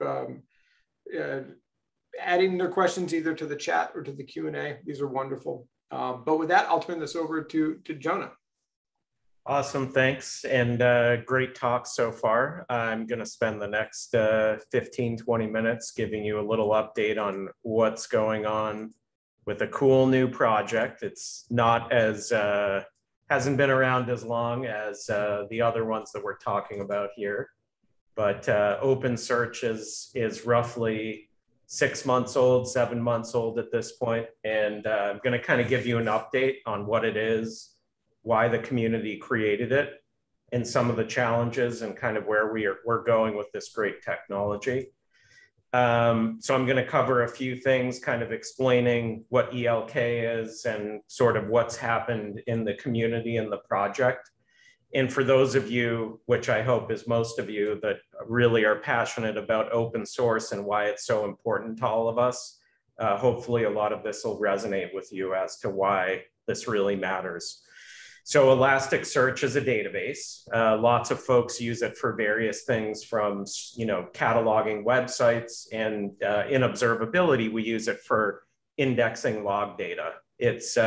adding their questions either to the chat or to the Q&A. These are wonderful. But with that, I'll turn this over to Jonah. Awesome, thanks. And great talk so far. I'm going to spend the next 15, 20 minutes giving you a little update on what's going on with a cool new project. It's not as, hasn't been around as long as the other ones that we're talking about here. But OpenSearch is roughly 6 months old, 7 months old at this point. And I'm going to kind of give you an update on what it is, why the community created it, and some of the challenges and kind of where we're going with this great technology. So I'm going to cover a few things, kind of explaining what ELK is and sort of what's happened in the community and the project. And for those of you, which I hope is most of you, that really are passionate about open source and why it's so important to all of us, hopefully a lot of this will resonate with you as to why this really matters. So Elasticsearch is a database. Lots of folks use it for various things from, cataloging websites, and in observability, we use it for indexing log data. It's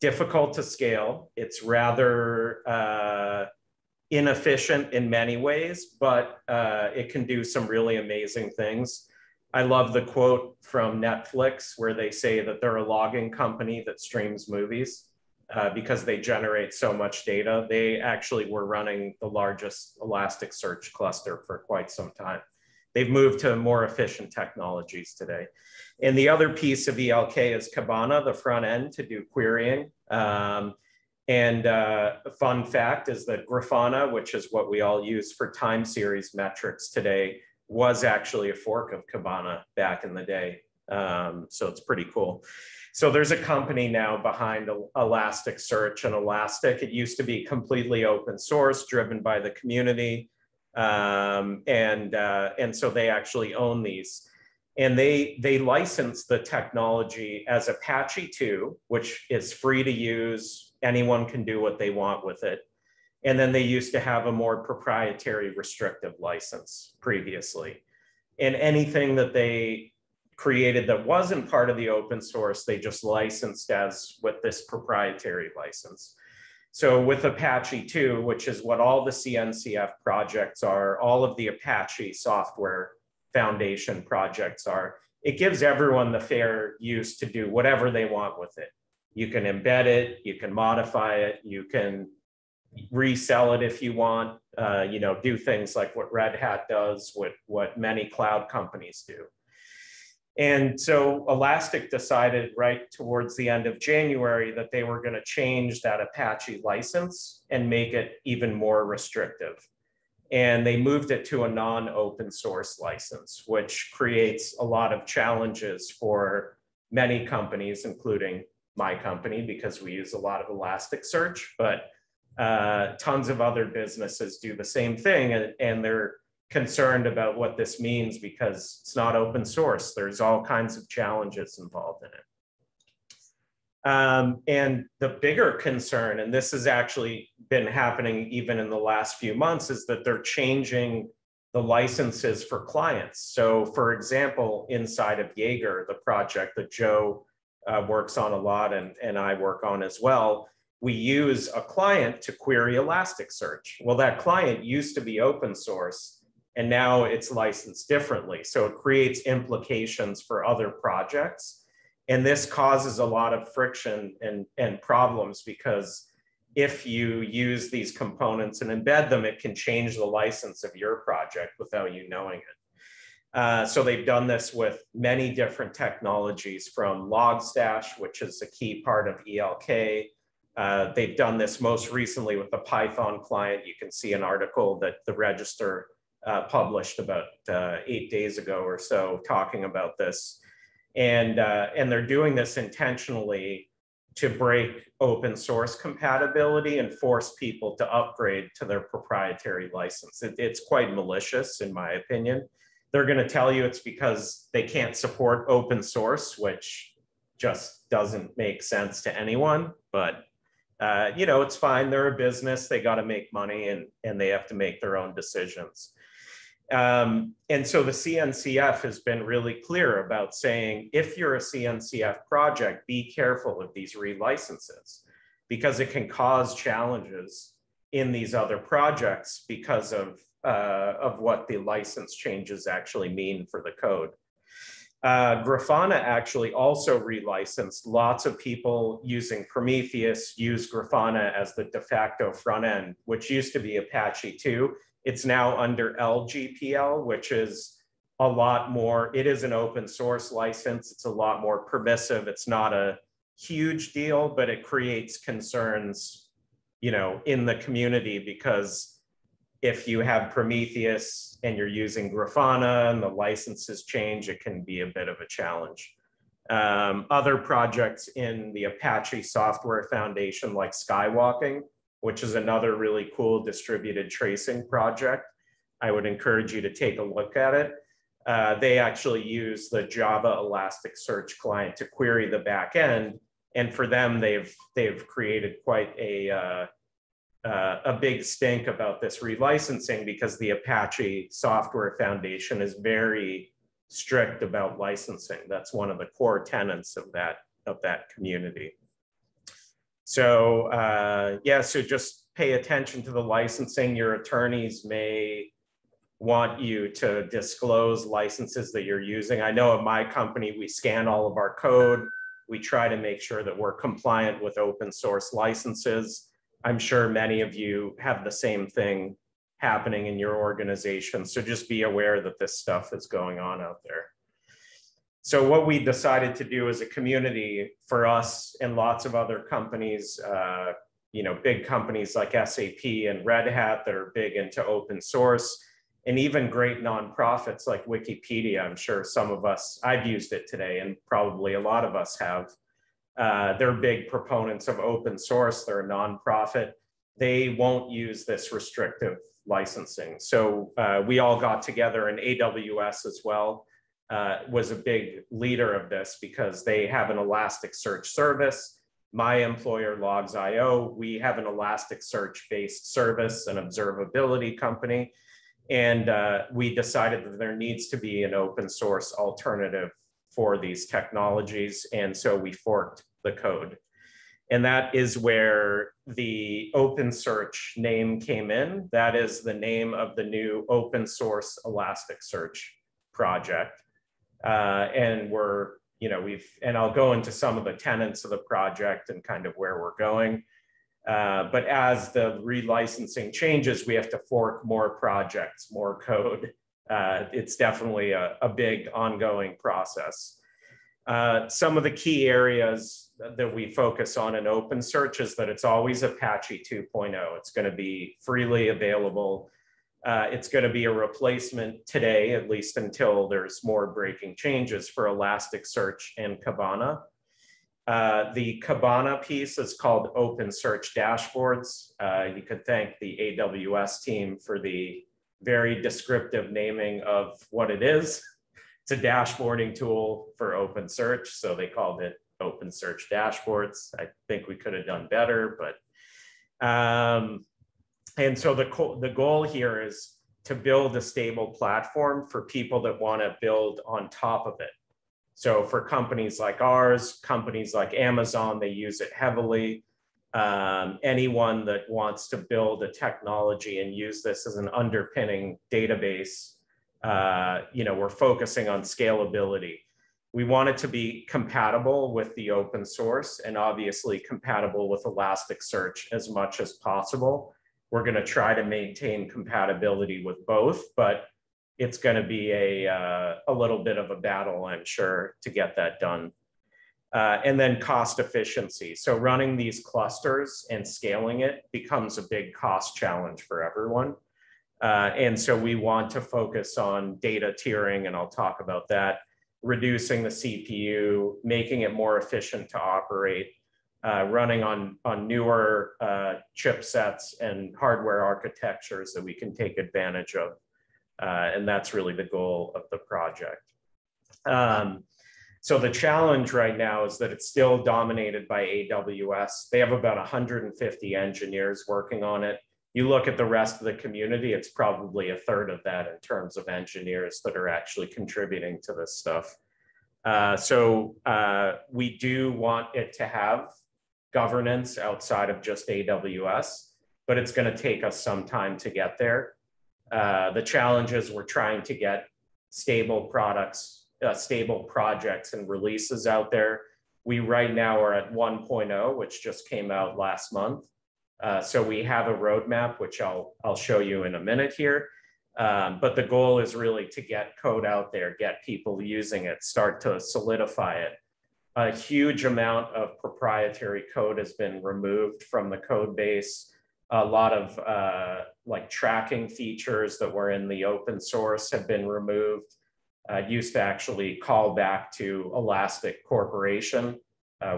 difficult to scale. It's rather inefficient in many ways, but it can do some really amazing things. I love the quote from Netflix where they say that they're a logging company that streams movies. Because they generate so much data. They actually were running the largest Elasticsearch cluster for quite some time. They've moved to more efficient technologies today. And the other piece of ELK is Kibana, the front end to do querying. A fun fact is that Grafana, which is what we all use for time series metrics today, was actually a fork of Kibana back in the day. So it's pretty cool. So there's a company now behind Elasticsearch and Elastic. It used to be completely open source, driven by the community. And so they actually own these. And they license the technology as Apache 2, which is free to use. Anyone can do what they want with it. And then they used to have a more proprietary restrictive license previously. And anything that they created that wasn't part of the open source, they just licensed as with this proprietary license. So with Apache 2, which is what all the CNCF projects are, all of the Apache software foundation projects are, it gives everyone the fair use to do whatever they want with it. You can embed it, you can modify it, you can resell it if you want, do things like what Red Hat does, what many cloud companies do. And so Elastic decided right towards the end of January that they were going to change that Apache license and make it even more restrictive. And they moved it to a non-open source license, which creates a lot of challenges for many companies, including my company, because we use a lot of Elasticsearch, but tons of other businesses do the same thing, and they're concerned about what this means because it's not open source. There's all kinds of challenges involved in it. And the bigger concern, and this has actually been happening even in the last few months, is that they're changing the licenses for clients. So for example, inside of Jaeger, the project that Joe works on a lot and I work on as well, we use a client to query Elasticsearch. Well, that client used to be open source, and now it's licensed differently. So it creates implications for other projects. And this causes a lot of friction and problems because if you use these components and embed them, it can change the license of your project without you knowing it. So they've done this with many different technologies, from Logstash, which is a key part of ELK, They've done this most recently with the Python client. You can see an article that the Register published about 8 days ago or so talking about this. And they're doing this intentionally to break open source compatibility and force people to upgrade to their proprietary license. It's quite malicious, in my opinion. They're going to tell you it's because they can't support open source, which just doesn't make sense to anyone. But you know, it's fine. They're a business. They got to make money, and they have to make their own decisions. And so the CNCF has been really clear about saying, if you're a CNCF project, be careful of these relicenses, because it can cause challenges in these other projects because of what the license changes actually mean for the code. Grafana actually also relicensed. Lots of people using Prometheus use Grafana as the de facto front end, which used to be Apache 2. It's now under LGPL, which is a lot more, it is an open source license. It's a lot more permissive. It's not a huge deal, but it creates concerns, you know, in the community, because if you have Prometheus and you're using Grafana and the licenses change, it can be a bit of a challenge. Other projects in the Apache Software Foundation, like Skywalking, which is another really cool distributed tracing project, I would encourage you to take a look at it. They actually use the Java Elasticsearch client to query the back end. And for them, they've created quite a big stink about this relicensing, because the Apache Software Foundation is very strict about licensing. That's one of the core tenets of that community. So yeah, so just pay attention to the licensing. Your attorneys may want you to disclose licenses that you're using. I know at my company, we scan all of our code. We try to make sure that we're compliant with open source licenses. I'm sure many of you have the same thing happening in your organization. So just be aware that this stuff is going on out there. So what we decided to do as a community, for us and lots of other companies, you know, big companies like SAP and Red Hat that are big into open source, and even great nonprofits like Wikipedia. I'm sure some of us, I've used it today, and probably a lot of us have. They're big proponents of open source. They're a nonprofit. They won't use this restrictive licensing. So we all got together, and AWS as well was a big leader of this, because they have an Elasticsearch service. My employer, Logs Io, we have an Elasticsearch-based service, an observability company. And we decided that there needs to be an open source alternative for these technologies. And so we forked the code. And that is where the OpenSearch name came in. That is the name of the new open source Elasticsearch project. And we're, you know, and I'll go into some of the tenets of the project and kind of where we're going. But as the relicensing changes, we have to fork more projects, more code. It's definitely a big ongoing process. Some of the key areas that we focus on in OpenSearch is that it's always Apache 2.0. It's going to be freely available. It's going to be a replacement today, at least until there's more breaking changes, for Elasticsearch and Kibana. The Kibana piece is called OpenSearch Dashboards. You could thank the AWS team for the very descriptive naming of what it is. It's a dashboarding tool for OpenSearch, so they called it OpenSearch Dashboards. I think we could have done better, but and so the goal here is to build a stable platform for people that want to build on top of it. So for companies like ours, companies like Amazon, they use it heavily. Anyone that wants to build a technology and use this as an underpinning database, you know, we're focusing on scalability. We want it to be compatible with the open source, and obviously compatible with Elasticsearch as much as possible. We're going to try to maintain compatibility with both, but it's going to be a little bit of a battle, I'm sure, to get that done. And then cost efficiency. So running these clusters and scaling it becomes a big cost challenge for everyone. And so we want to focus on data tiering, and I'll talk about that, reducing the CPU, making it more efficient to operate, running on newer chipsets and hardware architectures that we can take advantage of. And that's really the goal of the project. So the challenge right now is that it's still dominated by AWS. They have about 150 engineers working on it. You look at the rest of the community, it's probably a third of that in terms of engineers that are actually contributing to this stuff. So we do want it to have governance outside of just AWS, but it's going to take us some time to get there. The challenge is we're trying to get stable products, stable projects and releases out there. We right now are at 1.0, which just came out last month. So we have a roadmap, which I'll show you in a minute here. But the goal is really to get code out there, get people using it, start to solidify it. A huge amount of proprietary code has been removed from the code base. A lot of like tracking features that were in the open source have been removed. Used to actually call back to Elastic Corporation,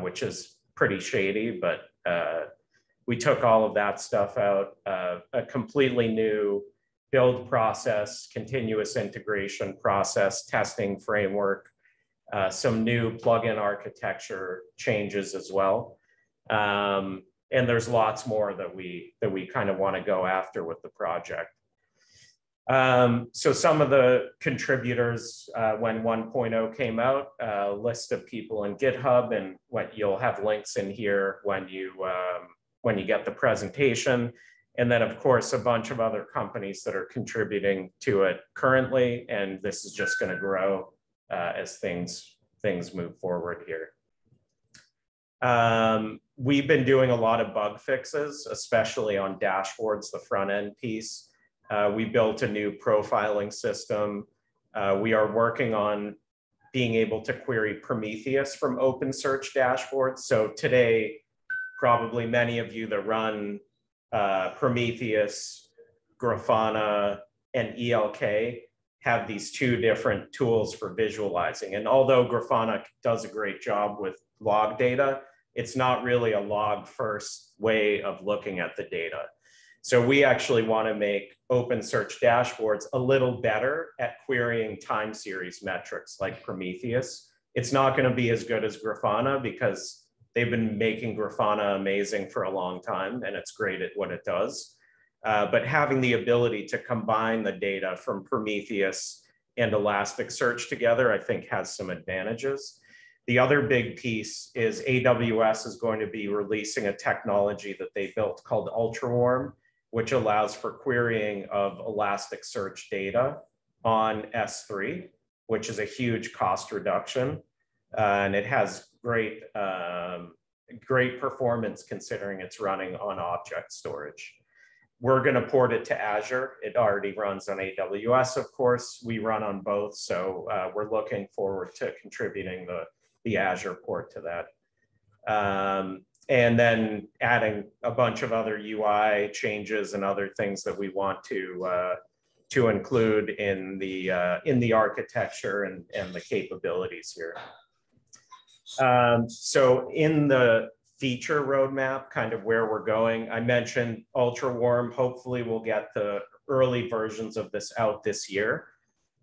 which is pretty shady, but we took all of that stuff out. A completely new build process, continuous integration process, testing framework, some new plugin architecture changes as well. And there's lots more that we kind of want to go after with the project. So some of the contributors when 1.0 came out, a list of people in GitHub, and what you'll have links in here when you get the presentation. And then of course, a bunch of other companies that are contributing to it currently. And this is just going to grow as things move forward here. We've been doing a lot of bug fixes, especially on dashboards, the front end piece. We built a new profiling system. We are working on being able to query Prometheus from OpenSearch dashboards. So today, probably many of you that run Prometheus, Grafana, and ELK have these two different tools for visualizing. And although Grafana does a great job with log data, it's not really a log first way of looking at the data. So we actually want to make OpenSearch dashboards a little better at querying time series metrics like Prometheus. It's not going to be as good as Grafana because they've been making Grafana amazing for a long time and it's great at what it does. But having the ability to combine the data from Prometheus and Elasticsearch together, I think has some advantages. The other big piece is AWS is going to be releasing a technology that they built called UltraWarm, which allows for querying of Elasticsearch data on S3, which is a huge cost reduction. And it has great performance considering it's running on object storage. We're going to port it to Azure. It already runs on AWS, of course. We run on both. So we're looking forward to contributing the Azure port to that. And then adding a bunch of other UI changes and other things that we want to include in the architecture and the capabilities here. So in the feature roadmap, kind of where we're going, I mentioned UltraWarm. Hopefully we'll get the early versions of this out this year.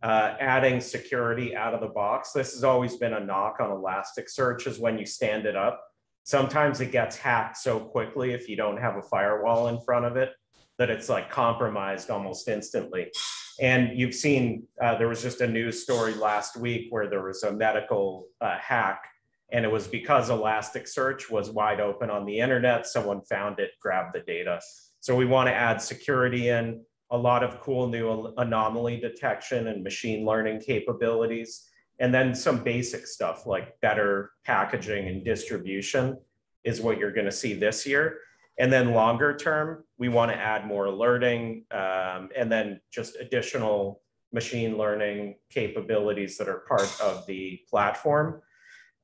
Adding security out of the box. This has always been a knock on Elasticsearch is when you stand it up. Sometimes it gets hacked so quickly if you don't have a firewall in front of it that it's like compromised almost instantly. And you've seen, there was just a news story last week where there was a medical hack, and it was because Elasticsearch was wide open on the internet. Someone found it, grabbed the data. So we want to add security in, a lot of cool new anomaly detection and machine learning capabilities. And then some basic stuff like better packaging and distribution is what you're going to see this year. And then longer term, we want to add more alerting and then just additional machine learning capabilities that are part of the platform.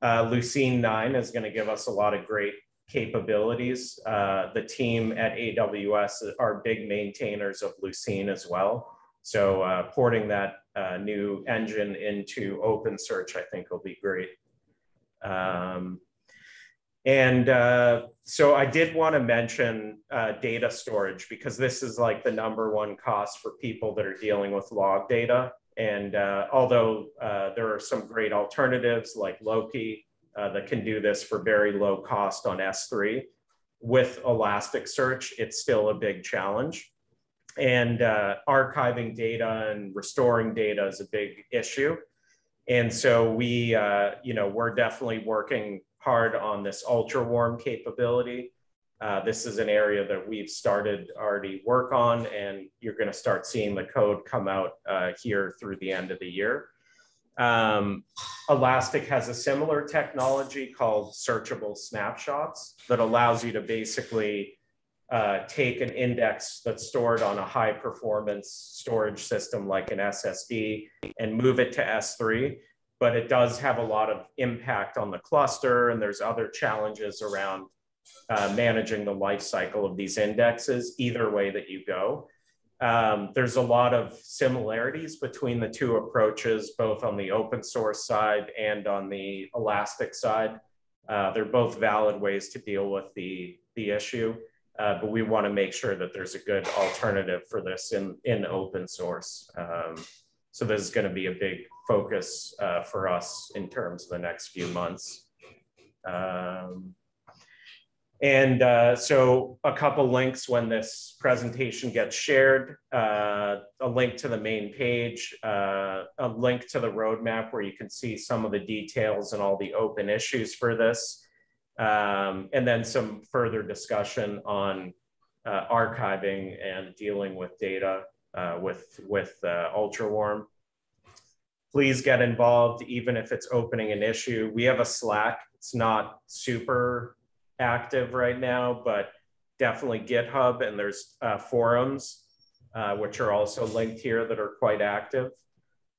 Lucene 9 is going to give us a lot of great capabilities. The team at AWS are big maintainers of Lucene as well. So porting that new engine into OpenSearch, I think, will be great. So I did want to mention data storage, because this is like the #1 cost for people that are dealing with log data. And although there are some great alternatives like Loki that can do this for very low cost on S3, with Elasticsearch, it's still a big challenge. And archiving data and restoring data is a big issue. And so we're definitely working hard on this ultra warm capability. This is an area that we've started already work on, and you're going to start seeing the code come out here through the end of the year. Elastic has a similar technology called Searchable Snapshots that allows you to basically take an index that's stored on a high performance storage system like an SSD and move it to S3. But it does have a lot of impact on the cluster, and there's other challenges around managing the life cycle of these indexes, either way that you go. There's a lot of similarities between the two approaches, both on the open source side and on the Elastic side. They're both valid ways to deal with the issue, but we want to make sure that there's a good alternative for this in open source. So this is going to be a big focus for us in terms of the next few months. So a couple links when this presentation gets shared, a link to the main page, a link to the roadmap where you can see some of the details and all the open issues for this, and then some further discussion on archiving and dealing with data with ultra warm. Please get involved, even if it's opening an issue. We have a Slack. It's not super active right now, but definitely GitHub, and there's forums, which are also linked here, that are quite active.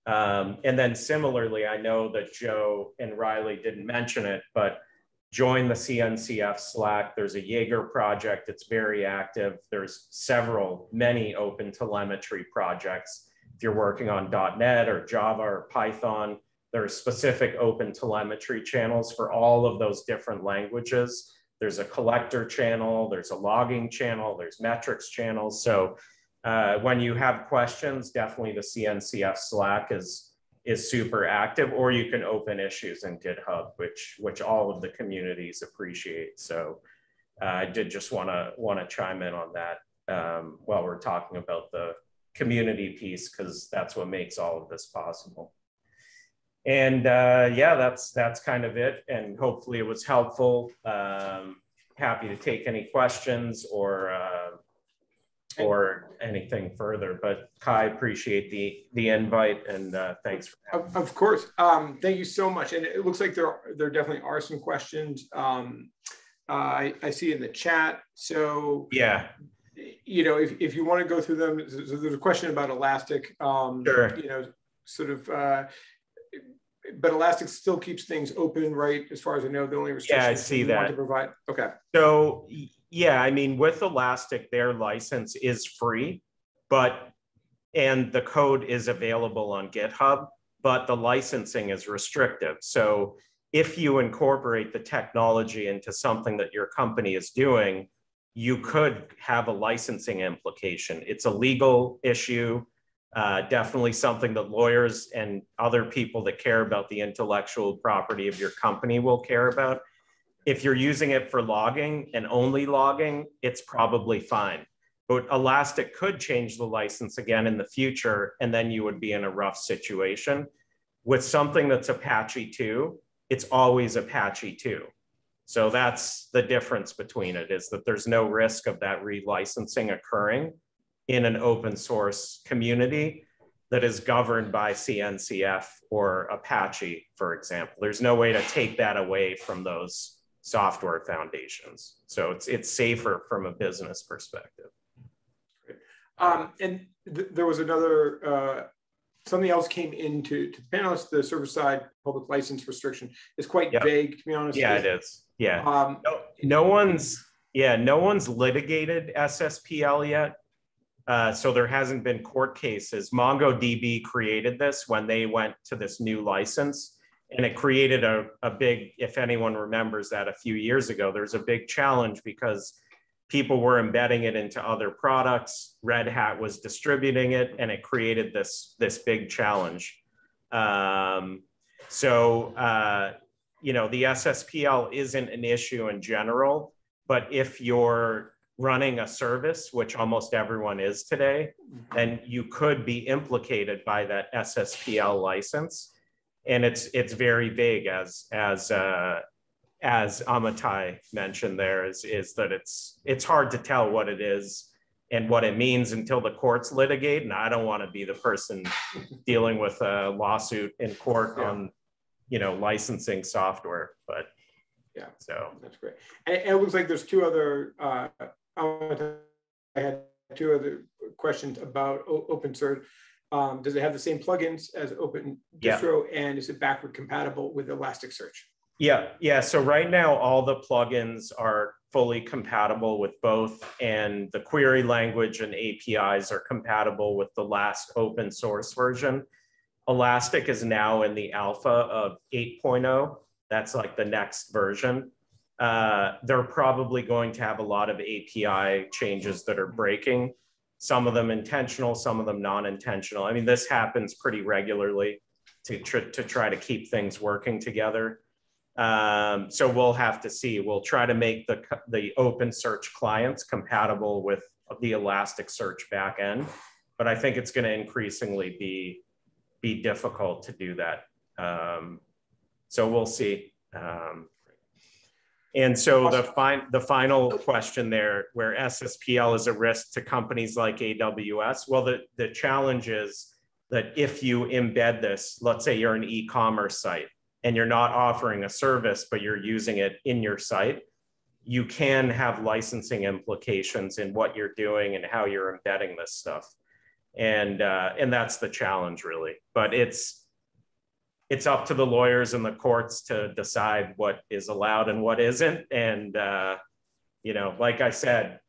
And then similarly, I know that Joe and Reiley didn't mention it, but join the CNCF Slack. There's a Jaeger project. It's very active. There's many OpenTelemetry projects. If you're working on .NET or Java or Python, there are specific OpenTelemetry channels for all of those different languages. There's a collector channel, there's a logging channel, there's metrics channels. So when you have questions, definitely the CNCF Slack is super active, or you can open issues in GitHub, which all of the communities appreciate. So I did just want to chime in on that while we're talking about the community piece, because that's what makes all of this possible. And yeah, that's kind of it. And hopefully it was helpful. Happy to take any questions or anything further. But Kai, appreciate the invite, and thanks for having me. Of course. Thank you so much. And it looks like there definitely are some questions. I see in the chat. So yeah, if you want to go through them, so there's a question about Elastic. Sure. Sort of. But Elastic still keeps things open, right? As far as I know, the only restriction I see that. Want to provide. Okay. So yeah, I mean, with Elastic, their license is free, and the code is available on GitHub, but the licensing is restrictive. So if you incorporate the technology into something that your company is doing, you could have a licensing implication. It's a legal issue. Definitely something that lawyers and other people that care about the intellectual property of your company will care about. If you're using it for logging and only logging, it's probably fine. But Elastic could change the license again in the future, and then you would be in a rough situation. With something that's Apache 2, it's always Apache 2. So that's the difference between it, is that there's no risk of that relicensing occurring in an open source community that is governed by CNCF or Apache, for example. There's no way to take that away from those software foundations. So it's safer from a business perspective. And there was another something else came into the panelists. The server side public license restriction is quite Yep. vague, to be honest. Yeah, it is. Yeah. No one's litigated SSPL yet. So there hasn't been court cases. MongoDB created this when they went to this new license, and it created a big, if anyone remembers that a few years ago, there's a big challenge because people were embedding it into other products. Red Hat was distributing it, and it created this big challenge. The SSPL isn't an issue in general, but if you're running a service, which almost everyone is today, then you could be implicated by that SSPL license. And it's very vague, as Amitai mentioned there, is that it's hard to tell what it is and what it means until the courts litigate. And I don't want to be the person dealing with a lawsuit in court on licensing software, but yeah, so that's great. And it looks like there's two other I had two other questions about OpenSearch. Does it have the same plugins as Open Distro, and is it backward compatible with Elasticsearch? Yeah. So right now, all the plugins are fully compatible with both, and the query language and APIs are compatible with the last open source version. Elastic is now in the alpha of 8.0. That's like the next version. They're probably going to have a lot of API changes that are breaking, some of them intentional, some of them non-intentional. I mean, this happens pretty regularly to try to keep things working together. So we'll have to see. We'll try to make the OpenSearch clients compatible with the Elasticsearch backend, but I think it's going to increasingly be difficult to do that. So we'll see. And so the final question there, where SSPL is a risk to companies like AWS, well, the challenge is that if you embed this, let's say you're an e-commerce site and you're not offering a service, but you're using it in your site, you can have licensing implications in what you're doing and how you're embedding this stuff. And that's the challenge, really. But it's up to the lawyers and the courts to decide what is allowed and what isn't. And, like I said,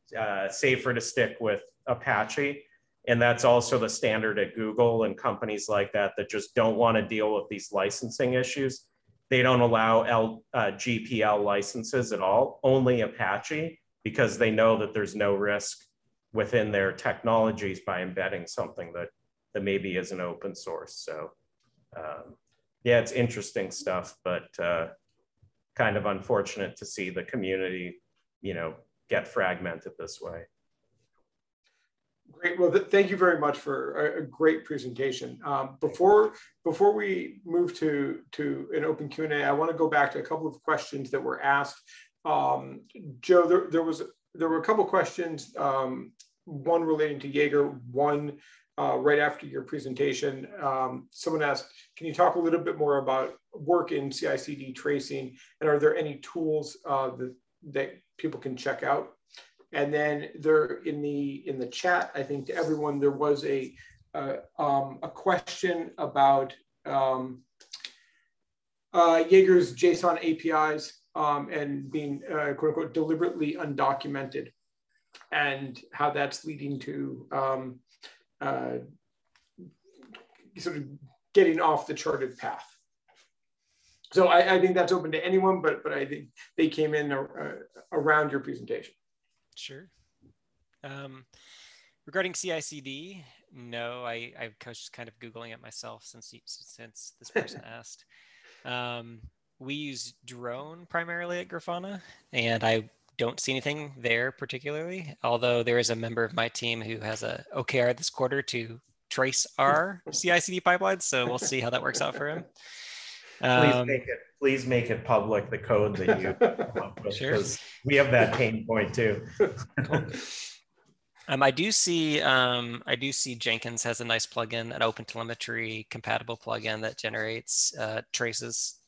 safer to stick with Apache. And that's also the standard at Google and companies like that just don't want to deal with these licensing issues. They don't allow GPL licenses at all, only Apache, because they know that there's no risk within their technologies by embedding something that maybe isn't open source. So, yeah, it's interesting stuff, but kind of unfortunate to see the community, get fragmented this way. Great. Well, thank you very much for a great presentation. Before we move to an open Q&A, I want to go back to a couple of questions that were asked. Joe, there were a couple of questions, one relating to Jaeger, one right after your presentation. Someone asked, can you talk a little bit more about work in CI/CD tracing, and are there any tools that people can check out? And then there in the chat, I think to everyone, there was a question about Jaeger's JSON APIs and being quote unquote deliberately undocumented, and how that's leading to sort of getting off the charted path. So I think that's open to anyone, but I think they came in around your presentation. Sure. Regarding CI/CD, no, I was just kind of Googling it myself since this person asked. We use drone primarily at Grafana, and I don't see anything there particularly, although there is a member of my team who has a OKR this quarter to trace our CI/CD pipelines, so we'll see how that works out for him. Please make it public, the code that you come up with, sure, because we have that pain point too. Cool. I do see Jenkins has a nice plugin, an OpenTelemetry compatible plugin that generates traces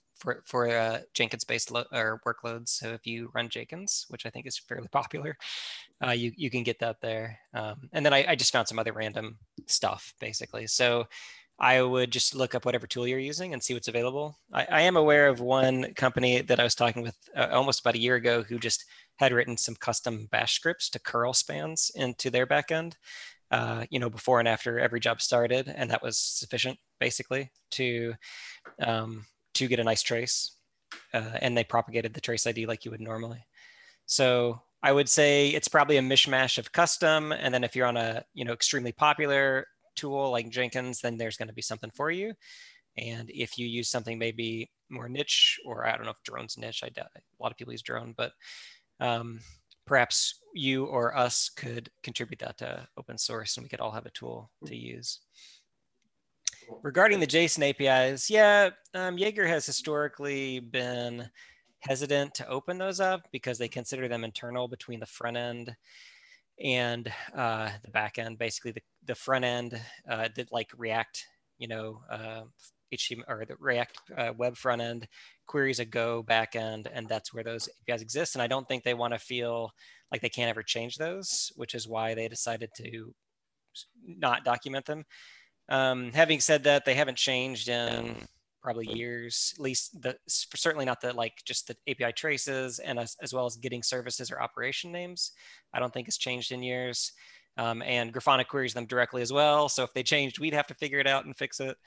for Jenkins-based workloads. So if you run Jenkins, which I think is fairly popular, you can get that there. And then I just found some other random stuff, basically. So I would just look up whatever tool you're using and see what's available. I am aware of one company that I was talking with almost about a year ago who just had written some custom bash scripts to curl spans into their backend, before and after every job started. And that was sufficient basically to get a nice trace. And they propagated the trace ID like you would normally. So I would say it's probably a mishmash of custom. And then if you're on a, extremely popular tool like Jenkins, then there's going to be something for you. And if you use something maybe more niche, or I don't know if drone's niche, I doubt a lot of people use drone, but perhaps you or us could contribute that to open source and we could all have a tool to use. Regarding the JSON APIs, Jaeger has historically been hesitant to open those up because they consider them internal between the front end and the back end. Basically, the front end that like React, HTML or the React web front end queries a Go back end, and that's where those APIs exist. And I don't think they want to feel like they can't ever change those, which is why they decided to not document them. Having said that, they haven't changed in probably years, at least certainly not just the API traces, and as well as getting services or operation names. I don't think it's changed in years. And Grafana queries them directly as well. So if they changed, we'd have to figure it out and fix it.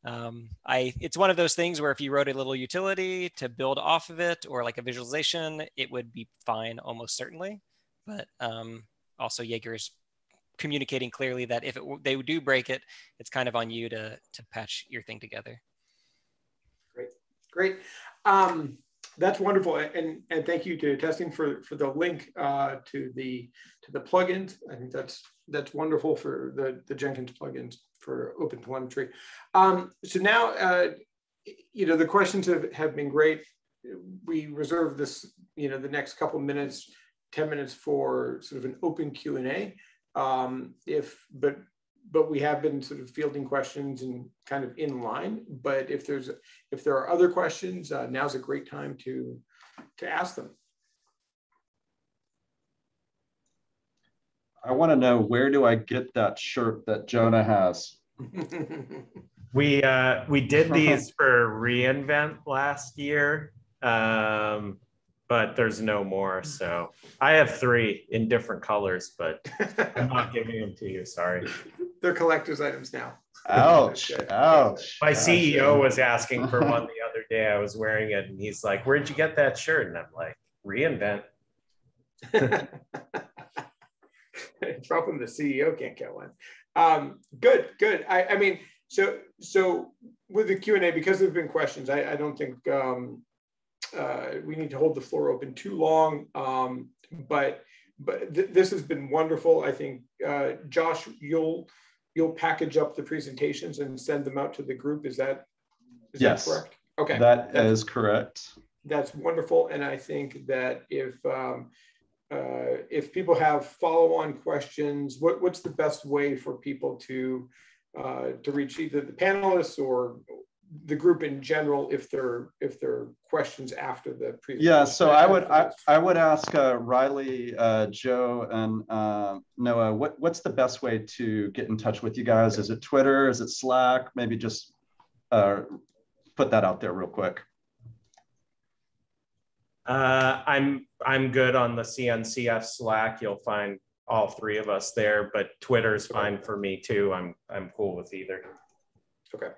It's one of those things where if you wrote a little utility to build off of it, or like a visualization, it would be fine almost certainly. But also Jaeger's communicating clearly that if they do break it, it's kind of on you to patch your thing together. Great. That's wonderful, and thank you to Testing for the link to the plugins. I think that's wonderful for the Jenkins plugins for OpenTelemetry. So now, the questions have been great. We reserve this, the next couple minutes, 10 minutes for sort of an open Q&A. But we have been sort of fielding questions and kind of in line. But if there are other questions, now's a great time to ask them. I want to know, where do I get that shirt that Jonah has? We did these for reInvent last year, but there's no more. So I have 3 in different colors, but I'm not giving them to you. Sorry. They're collector's items now. Ouch! Ouch! My CEO was asking for one the other day. I was wearing it, and he's like, "Where'd you get that shirt?" And I'm like, "reInvent." Problem the CEO can't get one. Good. I mean, so with the Q&A, because there've been questions, I don't think we need to hold the floor open too long. But this has been wonderful. I think Josh, you'll package up the presentations and send them out to the group. Is that correct? Okay, that is correct. That's wonderful. And I think that if people have follow-on questions, what's the best way for people to reach either the panelists or the group in general if there are questions after the presentation? Yeah, so I would ask Reiley, Joe, and Noah, what's the best way to get in touch with you guys? Is it Twitter? Is it Slack? Maybe just put that out there real quick. I'm good on the CNCF Slack. You'll find all 3 of us there, but Twitter's fine for me too. I'm cool with either. Okay.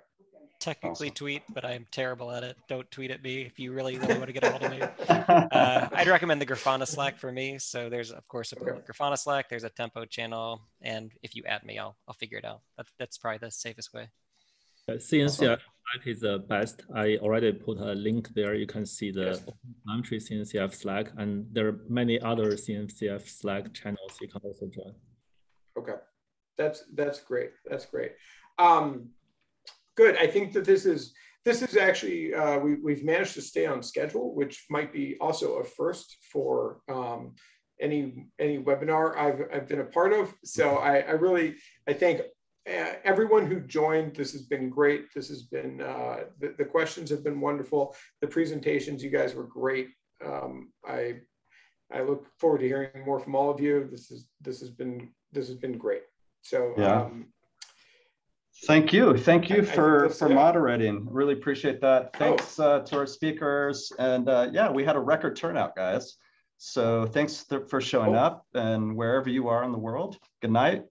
Technically awesome. Tweet, but I'm terrible at it. Don't tweet at me if you really want to get a hold of me. I'd recommend the Grafana Slack for me. So there's, of course, a Grafana Slack. There's a Tempo channel, and if you add me, I'll figure it out. That's probably the safest way. CNCF Slack is the best. I already put a link there. You can see the OpenTelemetry CNCF Slack, and there are many other CNCF Slack channels you can also join. Okay, that's great. That's great. Good. I think that this is actually we've managed to stay on schedule, which might be also a first for any webinar I've been a part of. So I thank everyone who joined. This has been great. This has been the questions have been wonderful. The presentations, you guys were great. I look forward to hearing more from all of you. This has been great. So yeah. Thank you for it. moderating. Really appreciate that. Thanks to our speakers, and yeah, we had a record turnout, guys. So thanks for showing up, and wherever you are in the world, good night.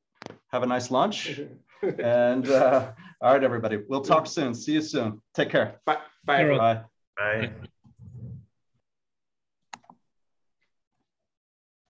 Have a nice lunch, and all right, everybody. We'll talk soon. See you soon. Take care. Bye. Bye. Bye. Bye.